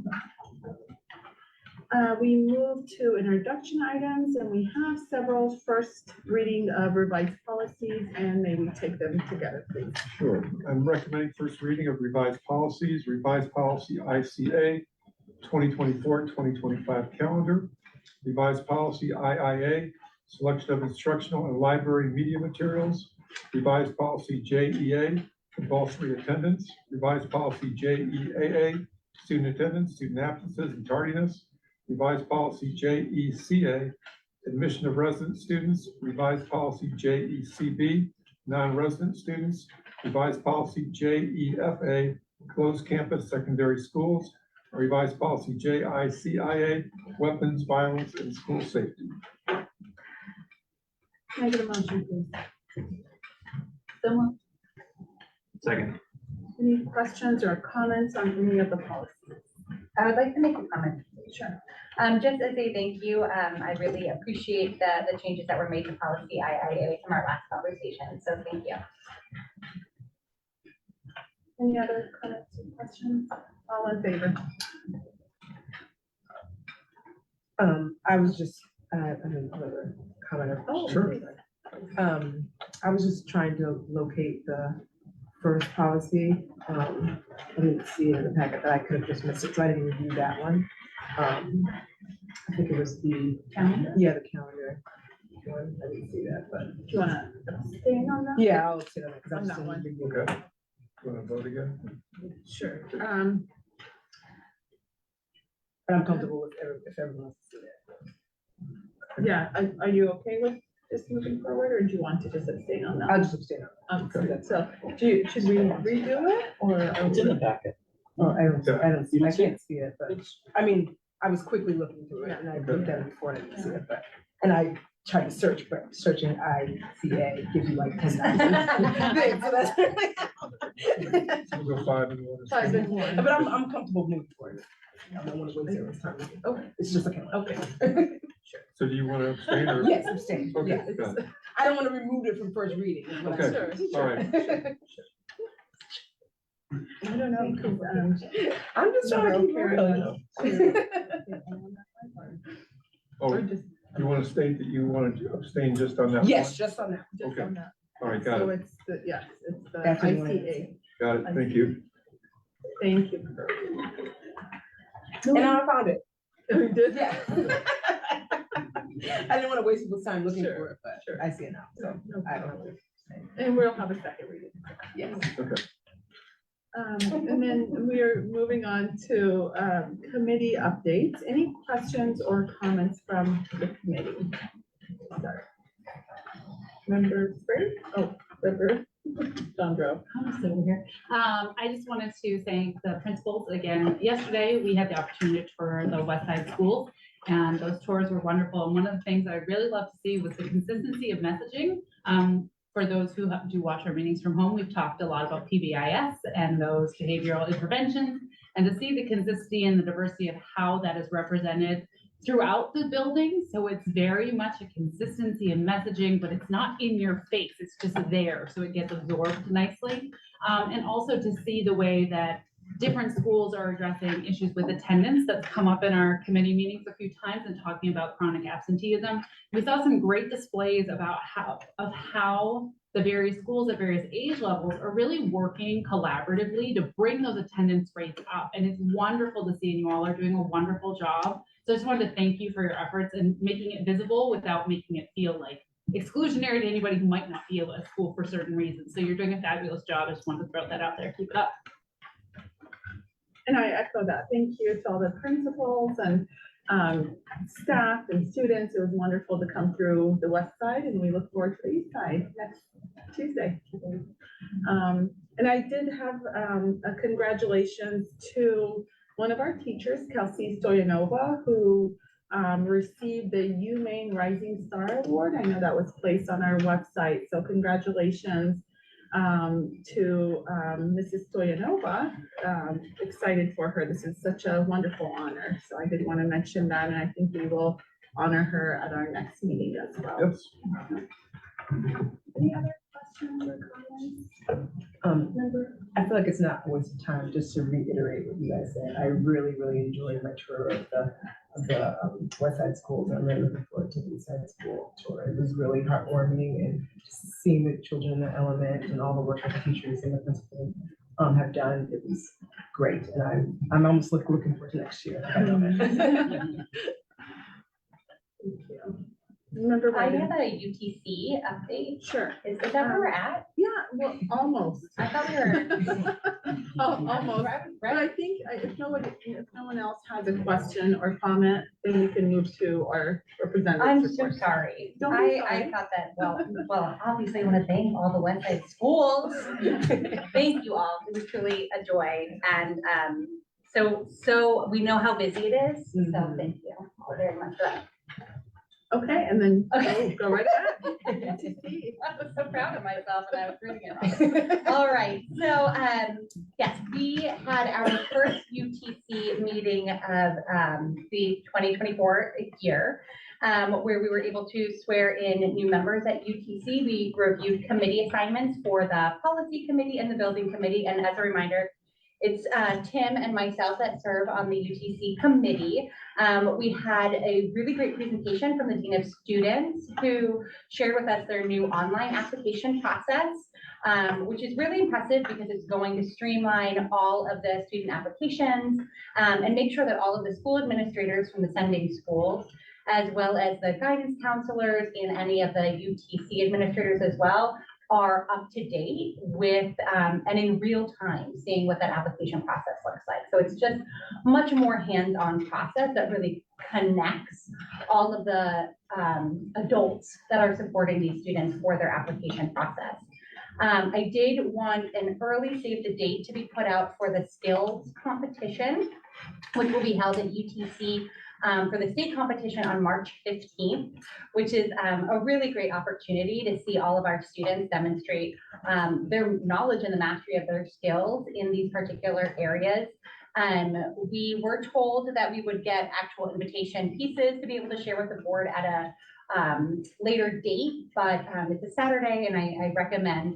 Speaker 2: We move to introduction items, and we have several first reading of revised policies, and may we take them together, please?
Speaker 3: Sure. I'm recommending first reading of revised policy ICA 2024-2025 calendar. revised policy IIA, selection of instructional and library media materials, revised policy JEA, compulsory attendance, revised policy JEAA, student attendance, student absences and tardiness, revised policy JECA, admission of resident students, revised policy JECB, non-resident students, revised policy JEFA, closed campus secondary schools, revised policy JICIA, weapons, violence, and school safety.
Speaker 2: Can I get a motion, please? Someone,
Speaker 5: Second.
Speaker 2: any questions or comments on any of the policies?
Speaker 1: I would like to make a comment.
Speaker 2: Sure.
Speaker 1: Just as a thank you, I really appreciate the changes that were made to policy IIA from our last conversation, so thank you.
Speaker 2: Any other comments or questions? All in favor?
Speaker 8: I was just, another comment.
Speaker 2: Oh,
Speaker 3: Sure.
Speaker 8: I was just trying to locate the first policy. I didn't see it in the packet, but I could have just missed it, so I didn't review that one. I think it was the
Speaker 10: Calendar?
Speaker 8: Yeah, the calendar one. I didn't see that, but
Speaker 2: Do you want to abstain on that?
Speaker 8: yeah, I'll sit on it. 'Cause I'm
Speaker 2: On that
Speaker 8: still
Speaker 2: one.
Speaker 8: reviewing it.
Speaker 3: Okay. You want to vote again?
Speaker 2: Sure.
Speaker 8: But I'm comfortable with if everyone wants to see it.
Speaker 2: Yeah, are you okay with just moving forward, or do you want to just abstain on
Speaker 8: I'll
Speaker 2: that?
Speaker 8: just abstain on
Speaker 2: So, should we redo it, or?
Speaker 9: It's in the packet.
Speaker 8: Oh, I don't see it. I can't see it, but, I mean, I was quickly looking through it and I looked at it before and I didn't see it, but, and I tried to search, but searching ICA gives you like 10,000 things, so that's.
Speaker 3: We'll go 5 and 1.
Speaker 2: 5 and 1.
Speaker 8: But I'm comfortable moving forward. I don't want to waste everyone's time. Okay, it's just okay. Okay.
Speaker 3: So do you want to abstain or?
Speaker 8: Yes, abstain.
Speaker 3: Okay,
Speaker 8: Yeah,
Speaker 3: got it.
Speaker 8: I don't want to remove it from first reading. is what I
Speaker 3: Okay,
Speaker 8: said.
Speaker 3: all right.
Speaker 2: I don't know, 'cause,
Speaker 8: I'm just trying to keep it real.
Speaker 3: Oh,
Speaker 2: or
Speaker 3: you
Speaker 2: just,
Speaker 3: want to state that you wanted to abstain just on that? one?
Speaker 8: Yes, just on that.
Speaker 2: just on that.
Speaker 3: All right, got
Speaker 2: So
Speaker 3: it,
Speaker 2: it's the, yes, it's the
Speaker 8: That's what you wanted to
Speaker 2: ICA.
Speaker 3: got it, thank you.
Speaker 2: Thank you.
Speaker 8: And I found it.
Speaker 2: We did?
Speaker 8: Yeah. I didn't want to waste people's time looking
Speaker 2: Sure,
Speaker 8: for it, but
Speaker 2: sure.
Speaker 8: I see it now, so
Speaker 2: No
Speaker 8: I don't
Speaker 2: problem.
Speaker 8: have to say.
Speaker 2: And we'll have a second reading.
Speaker 8: Yes.
Speaker 3: Okay.
Speaker 2: And then we're moving on to committee updates. Any questions or comments from the committee? Sorry. Member Spring? Oh, member Sandro.
Speaker 10: I'm still over here. I just wanted to thank the principals again. Yesterday, we had the opportunity to tour the West Side schools, and those tours were wonderful. And one of the things I really love to see was the consistency of messaging. For those who do watch our meetings from home, we've talked a lot about PBIS and those behavioral interventions, and to see the consistency and the diversity of how that is represented throughout the building. So it's very much a consistency in messaging, but it's not in your face. It's just there. So it gets absorbed nicely. And also to see the way that different schools are addressing issues with attendance that's come up in our committee meetings a few times and talking about chronic absenteeism. We saw some great displays about how the various schools at various age levels are really working collaboratively to bring those attendance rates up. And it's wonderful to see, and you all are doing a wonderful job. So I just wanted to thank you for your efforts and making it visible without making it feel like exclusionary to anybody who might not be able to school for certain reasons. So you're doing a fabulous job. I just wanted to throw that out there. Keep it up.
Speaker 2: And I echo that. Thank you to all the principals and staff and students. It was wonderful to come through the west side, and we look forward to the east side next Tuesday. And I did have a congratulations to one of our teachers, Kelsey Stoyanova, who received the UMaine Rising Star Award. I know that was placed on our website, so congratulations to Mrs. Stoyanova. Excited for her. This is such a wonderful honor. So I did want to mention that, and I think we will honor her at our next meeting as well.
Speaker 3: Yes.
Speaker 2: Any other questions or comments? Member?
Speaker 8: I feel like it's not a waste of time just to reiterate what you guys said. I really, really enjoyed my tour of the West Side schools. I'm really looking forward to the East Side school tour. It was really heartwarming, and just seeing the children in the element and all the work that the teachers and the principals have done. It was great, and I'm almost looking forward to next year. I love it.
Speaker 2: Thank you. Member
Speaker 1: I
Speaker 2: Biden?
Speaker 1: have a UTC update.
Speaker 2: Sure.
Speaker 1: Is that where we're at?
Speaker 2: Yeah, well, almost.
Speaker 1: I thought we were.
Speaker 2: Almost. But I think if no one else has a question or comment, then we can move to our representative.
Speaker 1: I'm so sorry.
Speaker 2: Don't be
Speaker 1: I
Speaker 2: sorry.
Speaker 1: thought that, well, obviously I want to thank all the Westside schools. Thank you all. It was truly a joy. And so we know how busy it is. So thank you all very much for that.
Speaker 2: Okay, and then
Speaker 1: Okay.
Speaker 2: go right ahead.
Speaker 1: I was so proud of myself and I was reading it wrong. All right, so, yes, we had our first UTC meeting of, the 2024 year, where we were able to swear in new members at UTC. We reviewed committee assignments for the policy committee and the building committee. And as a reminder, it's Tim and myself that serve on the UTC committee. We had a really great presentation from the Dean of Students who shared with us their new online application process, which is really impressive because it's going to streamline all of the student applications and make sure that all of the school administrators from the sending schools, as well as the guidance counselors and any of the UTC administrators as well, are up to date with and in real time seeing what that application process looks like. So it's just much more hands-on process that really connects all of the adults that are supporting these students for their application process. I did want an early save the date to be put out for the skills competition, which will be held at UTC for the state competition on March 15th, which is a really great opportunity to see all of our students demonstrate their knowledge and the mastery of their skills in these particular areas. We were told that we would get actual invitation pieces to be able to share with the board at a later date, but it's a Saturday, and I recommend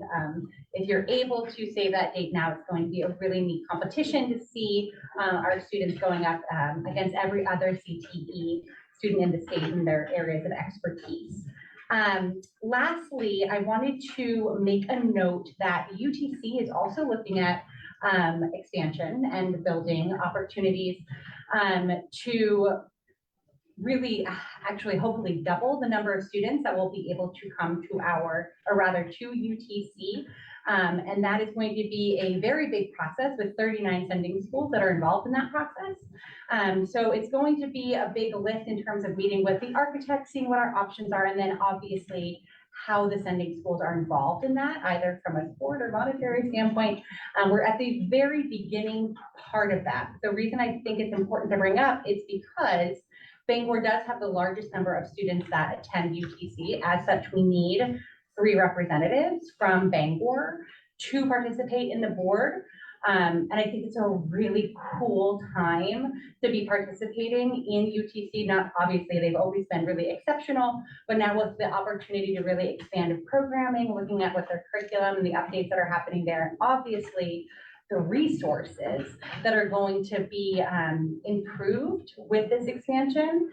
Speaker 1: if you're able to save that date now, it's going to be a really neat competition to see our students going up against every other CTE student in the state in their areas of expertise. Lastly, I wanted to make a note that UTC is also looking at expansion and building opportunities to really actually hopefully double the number of students that will be able to come to to UTC. And that is going to be a very big process with 39 sending schools that are involved in that process. So it's going to be a big lift in terms of meeting with the architects, seeing what our options are, and then obviously how the sending schools are involved in that, either from a sport or monetary standpoint. We're at the very beginning part of that. The reason I think it's important to bring up is because Bangor does have the largest number of students that attend UTC. As such, we need 3 representatives from Bangor to participate in the board. And I think it's a really cool time to be participating in UTC. Not obviously, they've always been really exceptional, but now with the opportunity to really expand programming, looking at what their curriculum and the updates that are happening there, and obviously the resources that are going to be improved with this expansion.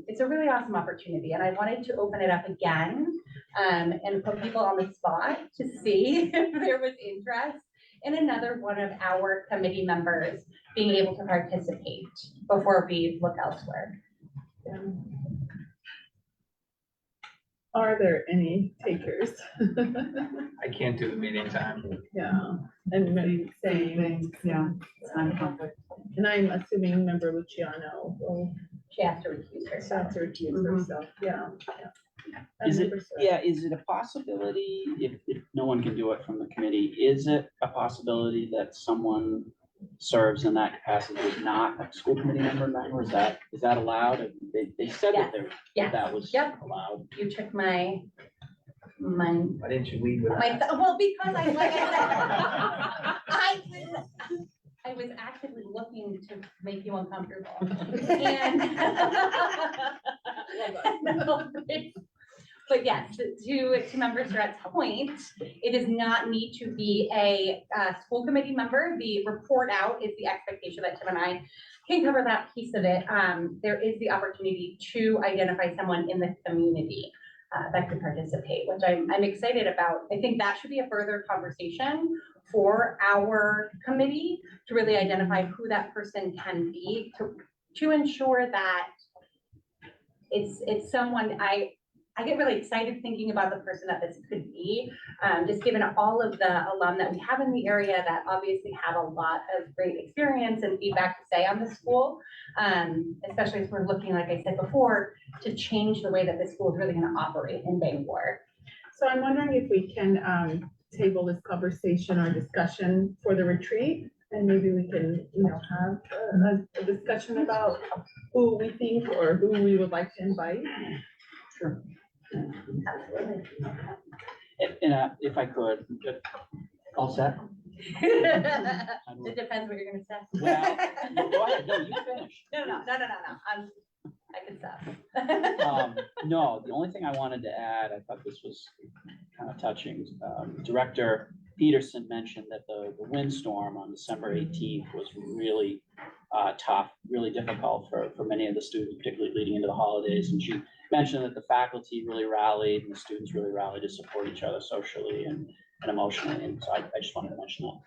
Speaker 1: It's a really awesome opportunity, and I wanted to open it up again and put people on the spot to see if there was interest in another one of our committee members being able to participate before we look elsewhere.
Speaker 2: Are there any takers?
Speaker 6: I can't do the meeting time.
Speaker 2: Yeah, and maybe same.
Speaker 10: Yeah, it's not a conflict.
Speaker 2: And I'm assuming member Luciano will
Speaker 1: She has to recuse herself.
Speaker 2: have to recuse herself, yeah. And
Speaker 9: Is it,
Speaker 2: member Surratt.
Speaker 9: yeah, is it a possibility, if no one can do it from the committee, is it a possibility that someone serves in that capacity who's not a school committee member, or is that allowed? They said that
Speaker 1: Yes.
Speaker 9: that was
Speaker 1: Yep.
Speaker 9: allowed.
Speaker 1: You took my
Speaker 6: Why didn't you lead with that?
Speaker 1: well, because I, like I said, I was actively looking to make you uncomfortable. But yes, to member Surratt's point, it does not need to be a school committee member. The report out is the expectation that Tim and I can cover that piece of it. There is the opportunity to identify someone in the community that could participate, which I'm excited about. I think that should be a further conversation for our committee to really identify who that person can be to ensure that it's someone I get really excited thinking about the person that this could be. Just given all of the alum that we have in the area that obviously have a lot of great experience and feedback to say on the school. Especially as we're looking, like I said before, to change the way that this school is really gonna operate in Bangor.
Speaker 2: So I'm wondering if we can table this conversation or discussion for the retreat, and maybe we can, have a discussion about who we think or who we would like to invite.
Speaker 9: Sure.
Speaker 1: Absolutely.
Speaker 9: If I could, all set?
Speaker 1: It depends what you're gonna say.
Speaker 9: Well, go ahead, no, you finish.
Speaker 1: No, I can stop.
Speaker 9: No, the only thing I wanted to add, I thought this was kind of touching. Director Peterson mentioned that the windstorm on December 18th was really tough, really difficult for many of the students, particularly leading into the holidays. And she mentioned that the faculty really rallied and the students really rallied to support each other socially and emotionally. And so I just wanted to mention that.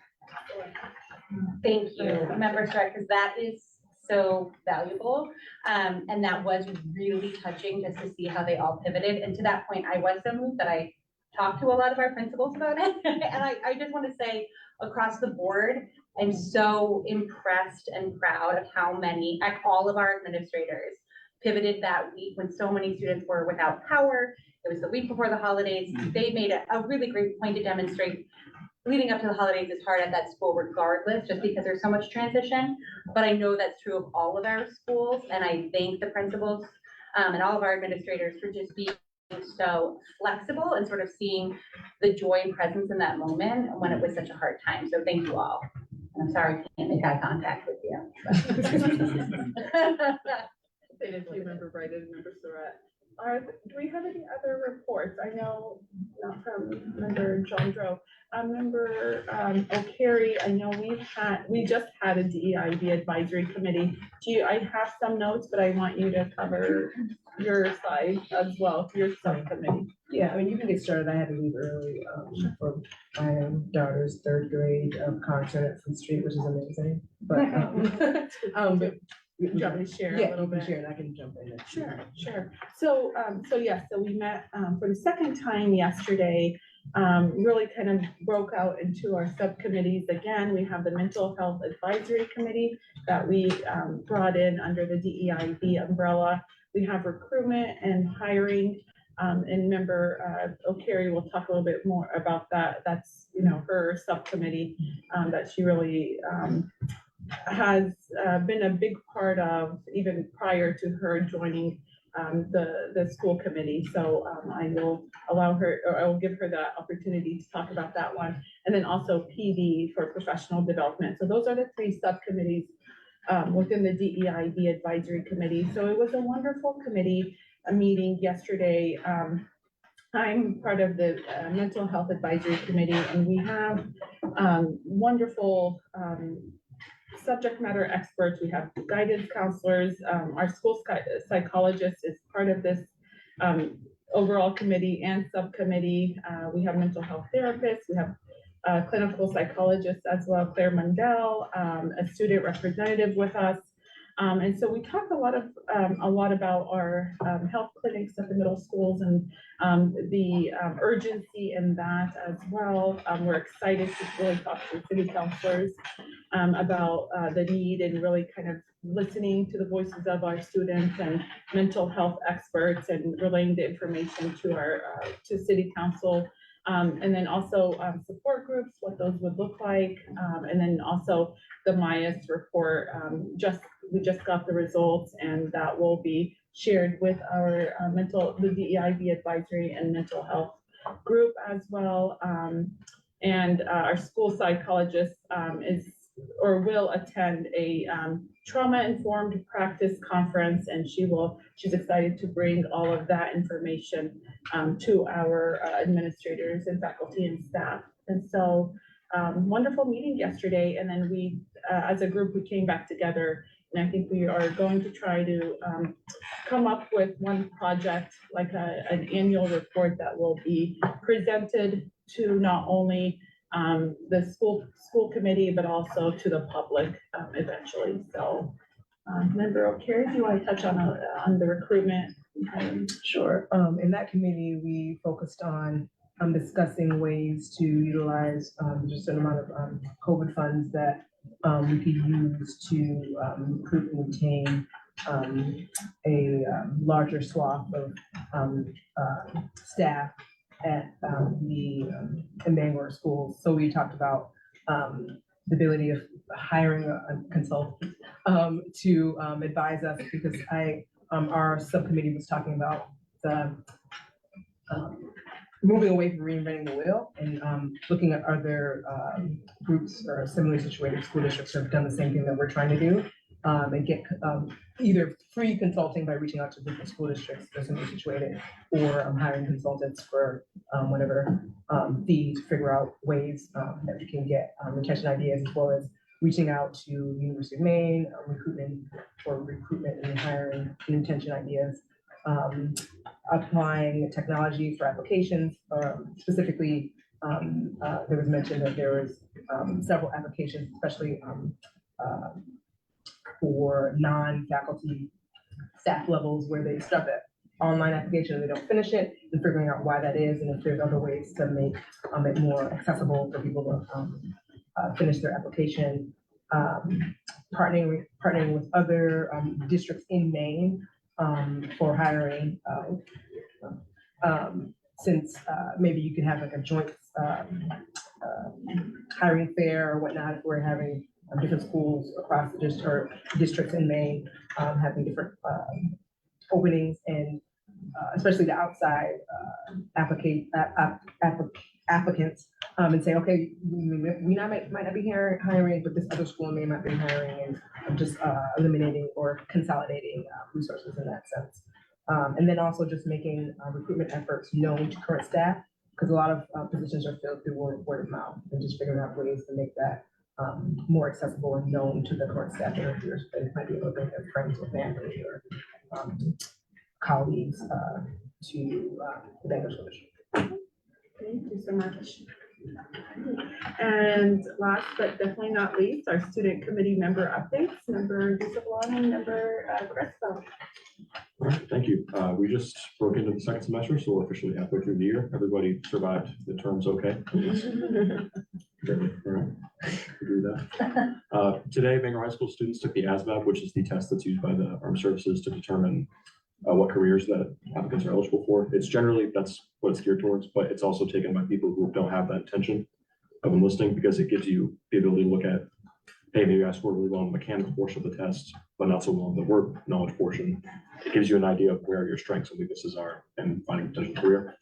Speaker 1: Thank you, Member Strike, because that is so valuable. And that was really touching just to see how they all pivoted. And to that point, I was so moved that I talked to a lot of our principals about it. And I just want to say across the board, I'm so impressed and proud of how many, like all of our administrators pivoted that week when so many students were without power. It was the week before the holidays. They made a really great point to demonstrate leading up to the holidays is hard at that school regardless, just because there's so much transition. But I know that's true of all of our schools. And I thank the principals and all of our administrators for just being so flexible and sort of seeing the joy and presence in that moment when it was such a hard time. So thank you all. And I'm sorry I can't make eye contact with you.
Speaker 2: Thank you, Member Brighton and Member Surratt. Do we have any other reports? I know not from Member Jondro. Member O'Carey, I know we just had a DEIB advisory committee. I have some notes, but I want you to cover your side as well, your subcommittee.
Speaker 8: Yeah, I mean, you can get started. I had to leave early for my daughter's third grade concert at Front Street, which is amazing. But but
Speaker 2: Do you want me to share
Speaker 8: yeah,
Speaker 2: a little
Speaker 8: you can
Speaker 2: bit?
Speaker 8: share and I can jump in.
Speaker 2: Sure. So we met for the second time yesterday. Really kind of broke out into our subcommittees. Again, we have the Mental Health Advisory Committee that we brought in under the DEIB umbrella. We have recruitment and hiring. And Member O'Carey will talk a little bit more about that. That's, her subcommittee that she really has been a big part of even prior to her joining the school committee. So I will allow her, or I will give her the opportunity to talk about that one. And then also PD for professional development. So those are the three subcommittees within the DEIB advisory committee. So it was a wonderful committee meeting yesterday. I'm part of the mental health advisory committee, and we have wonderful subject matter experts. We have guidance counselors. Our school psychologist is part of this overall committee and subcommittee. We have mental health therapists. We have clinical psychologists as well, Claire Mundell, a student representative with us. And so we talked a lot about our health clinics at the middle schools and the urgency in that as well. We're excited to really talk to city councilors about the need and really kind of listening to the voices of our students and mental health experts and relaying the information to our to city council. And then also support groups, what those would look like. And then also the MIAS report, we just got the results, and that will be shared with our the DEIB advisory and mental health group as well. And our school psychologist will attend a trauma-informed practice conference, and she's excited to bring all of that information to our administrators and faculty and staff. And so wonderful meeting yesterday. And then we, as a group, we came back together, and I think we are going to try to come up with one project, like an annual report that will be presented to not only the school committee, but also to the public eventually. So Member O'Carey, do you want to touch on the recruitment
Speaker 8: Sure. In that committee, we focused on discussing ways to utilize just an amount of COVID funds that we could use to recruit and retain a larger swath of staff at in Bangor schools. So we talked about the ability of hiring a consultant to advise us, because our subcommittee was talking about the moving away from reinventing the wheel and looking at other groups or similarly situated school districts that have done the same thing that we're trying to do, and get either free consulting by reaching out to different school districts that are similarly situated, or hiring consultants for whatever fee to figure out ways that we can get retention ideas, as well as reaching out to University of Maine, recruitment and hiring and retention ideas. Applying technology for applications, specifically, there was mention that there was several applications, especially for non-faculty staff levels, where they start that online application and they don't finish it, and figuring out why that is, and if there's other ways to make it more accessible for people to finish their application. Partnering with other districts in Maine for hiring, since maybe you can have like a joint hiring fair or whatnot, if we're having different schools across the district or districts in Maine having different openings, and especially the outside applicants, and say, okay, we might not be hiring, but this other school may not be hiring, and just eliminating or consolidating resources in that sense. And then also just making recruitment efforts known to current staff, because a lot of positions are filled through word of mouth, and just figuring out ways to make that more accessible and known to the current staff interviewers. They might be able to bring their friends or family or colleagues to the Bangor School District.
Speaker 2: Thank you so much. And last but definitely not least, our student committee member updates. Member Disavlon and member Crespo.
Speaker 11: All right, thank you. We just broke into the second semester, so we're officially halfway through the year. Everybody survived the terms okay? All right, agree with that. Today, Bangor High School students took the ASVAB, which is the test that's used by the Armed Services to determine what careers that applicants are eligible for. It's generally, that's what it's geared towards, but it's also taken by people who don't have that intention of enlisting, because it gives you the ability to look at, hey, maybe I scored really well on the mechanical portion of the test, but not so well on the work knowledge portion. It gives you an idea of where your strengths and weaknesses are in finding a potential career.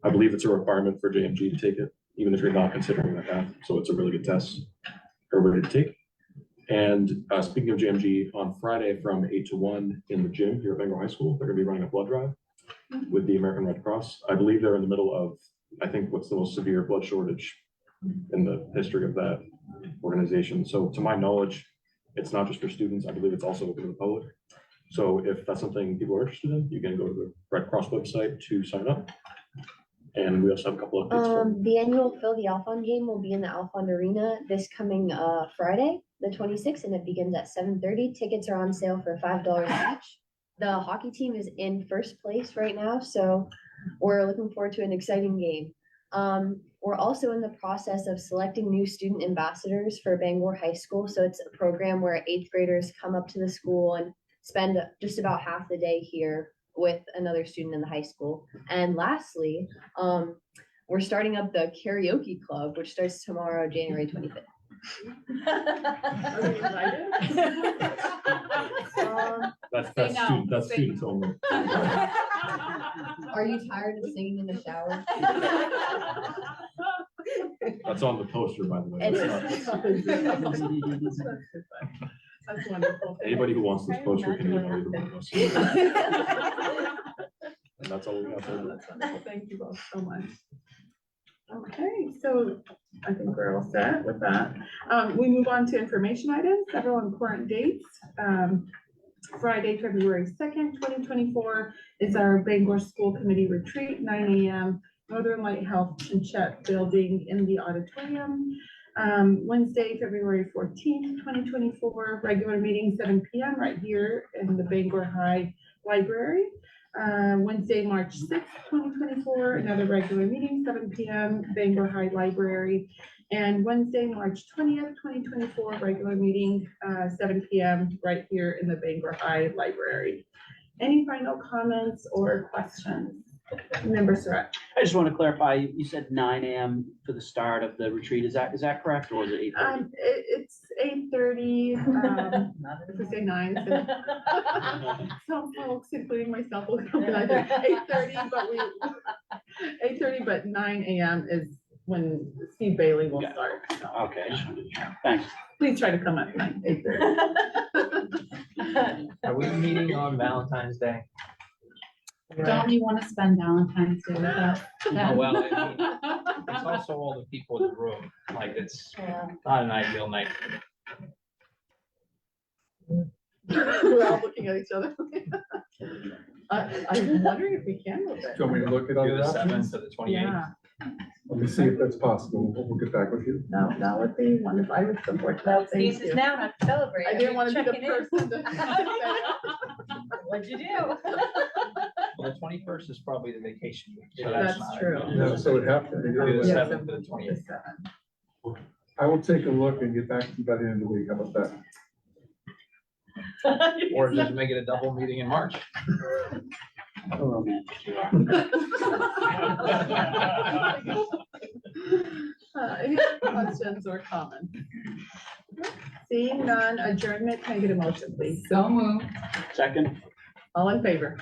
Speaker 11: I believe it's a requirement for JMG to take it, even if you're not considering that path. So it's a really good test for everybody to take. And speaking of JMG, on Friday from 8 to 1 in the gym here at Bangor High School, they're going to be running a blood drive with the American Red Cross. I believe they're in the middle of, I think, what's the most severe blood shortage in the history of that organization. So to my knowledge, it's not just for students. I believe it's also open to the public. So if that's something people are interested in, you can go to the Red Cross website to sign up. And we also have a couple of updates.
Speaker 12: The annual Phil the Alphon game will be in the Alphon Arena this coming Friday, the 26th, and it begins at 7:30. Tickets are on sale for $5 each. The hockey team is in first place right now, so we're looking forward to an exciting game. We're also in the process of selecting new student ambassadors for Bangor High School. So it's a program where 8th graders come up to the school and spend just about half the day here with another student in the high school. And lastly, we're starting up the karaoke club, which starts tomorrow, January 25th.
Speaker 2: Are you excited?
Speaker 11: That's students only.
Speaker 12: Are you tired of singing in the shower?
Speaker 11: That's on the poster, by the way.
Speaker 2: That's wonderful.
Speaker 11: Anybody who wants this poster can email either one of us. And that's all we have.
Speaker 2: Thank you both so much. Okay, so I think we're all set with that. We move on to information items, several important dates. Friday, February 2nd, 2024 is our Bangor School Committee Retreat, 9 a.m. Northern Light Health and Chat Building in the auditorium. Wednesday, February 14th, 2024, regular meeting 7 p.m. right here in the Bangor High Library. Wednesday, March 6th, 2024, another regular meeting, 7 PM, Bangor High Library. And Wednesday, March 20th, 2024, regular meeting, 7 PM, right here in the Bangor High Library. Any final comments or questions? Member Surratt?
Speaker 9: I just want to clarify, you said 9 AM for the start of the retreat. Is that correct, or is it 8:30?
Speaker 2: It's 8:30, if we say 9, so some folks, including myself, will come like 8:30, but 8:30, but 9 AM is when Steve Bailey will
Speaker 9: Yeah.
Speaker 2: start. So
Speaker 9: Okay, I just wanted to check. Thanks.
Speaker 2: please try to come at 8:30.
Speaker 6: Are we meeting on Valentine's Day?
Speaker 10: Don't you want to spend Valentine's Day with us?
Speaker 6: Oh, well, I mean, it's also all the people in the room, like, it's not an ideal night.
Speaker 2: We're all looking at each other. I'm wondering if we can move
Speaker 3: Do
Speaker 2: it.
Speaker 3: you want me to look at
Speaker 6: Do
Speaker 3: other
Speaker 6: the 7th
Speaker 3: options?
Speaker 6: to the 28th.
Speaker 2: Yeah,
Speaker 3: Let me see if that's possible. We'll get back with you.
Speaker 2: that would be wonderful. I would support
Speaker 1: Well,
Speaker 2: that. Thank
Speaker 1: excuses
Speaker 2: you.
Speaker 1: now not to celebrate.
Speaker 2: I didn't want to be the
Speaker 1: Checking in.
Speaker 2: person to.
Speaker 1: What'd you do?
Speaker 6: Well, the 21st is probably the vacation week. So
Speaker 2: That's
Speaker 6: not
Speaker 2: true.
Speaker 6: ideal.
Speaker 3: No, so it'd have to be.
Speaker 6: Do the
Speaker 2: Yeah.
Speaker 6: 7th to the 28th.
Speaker 3: I will take a look and get back to you by the end of the week. How about that?
Speaker 6: Or just make it a double meeting in March.
Speaker 9: How romantic you are.
Speaker 2: Any other questions or comments? Seeing none, adjournment, can I get a motion, please?
Speaker 10: So moved.
Speaker 9: Second?
Speaker 2: All in favor?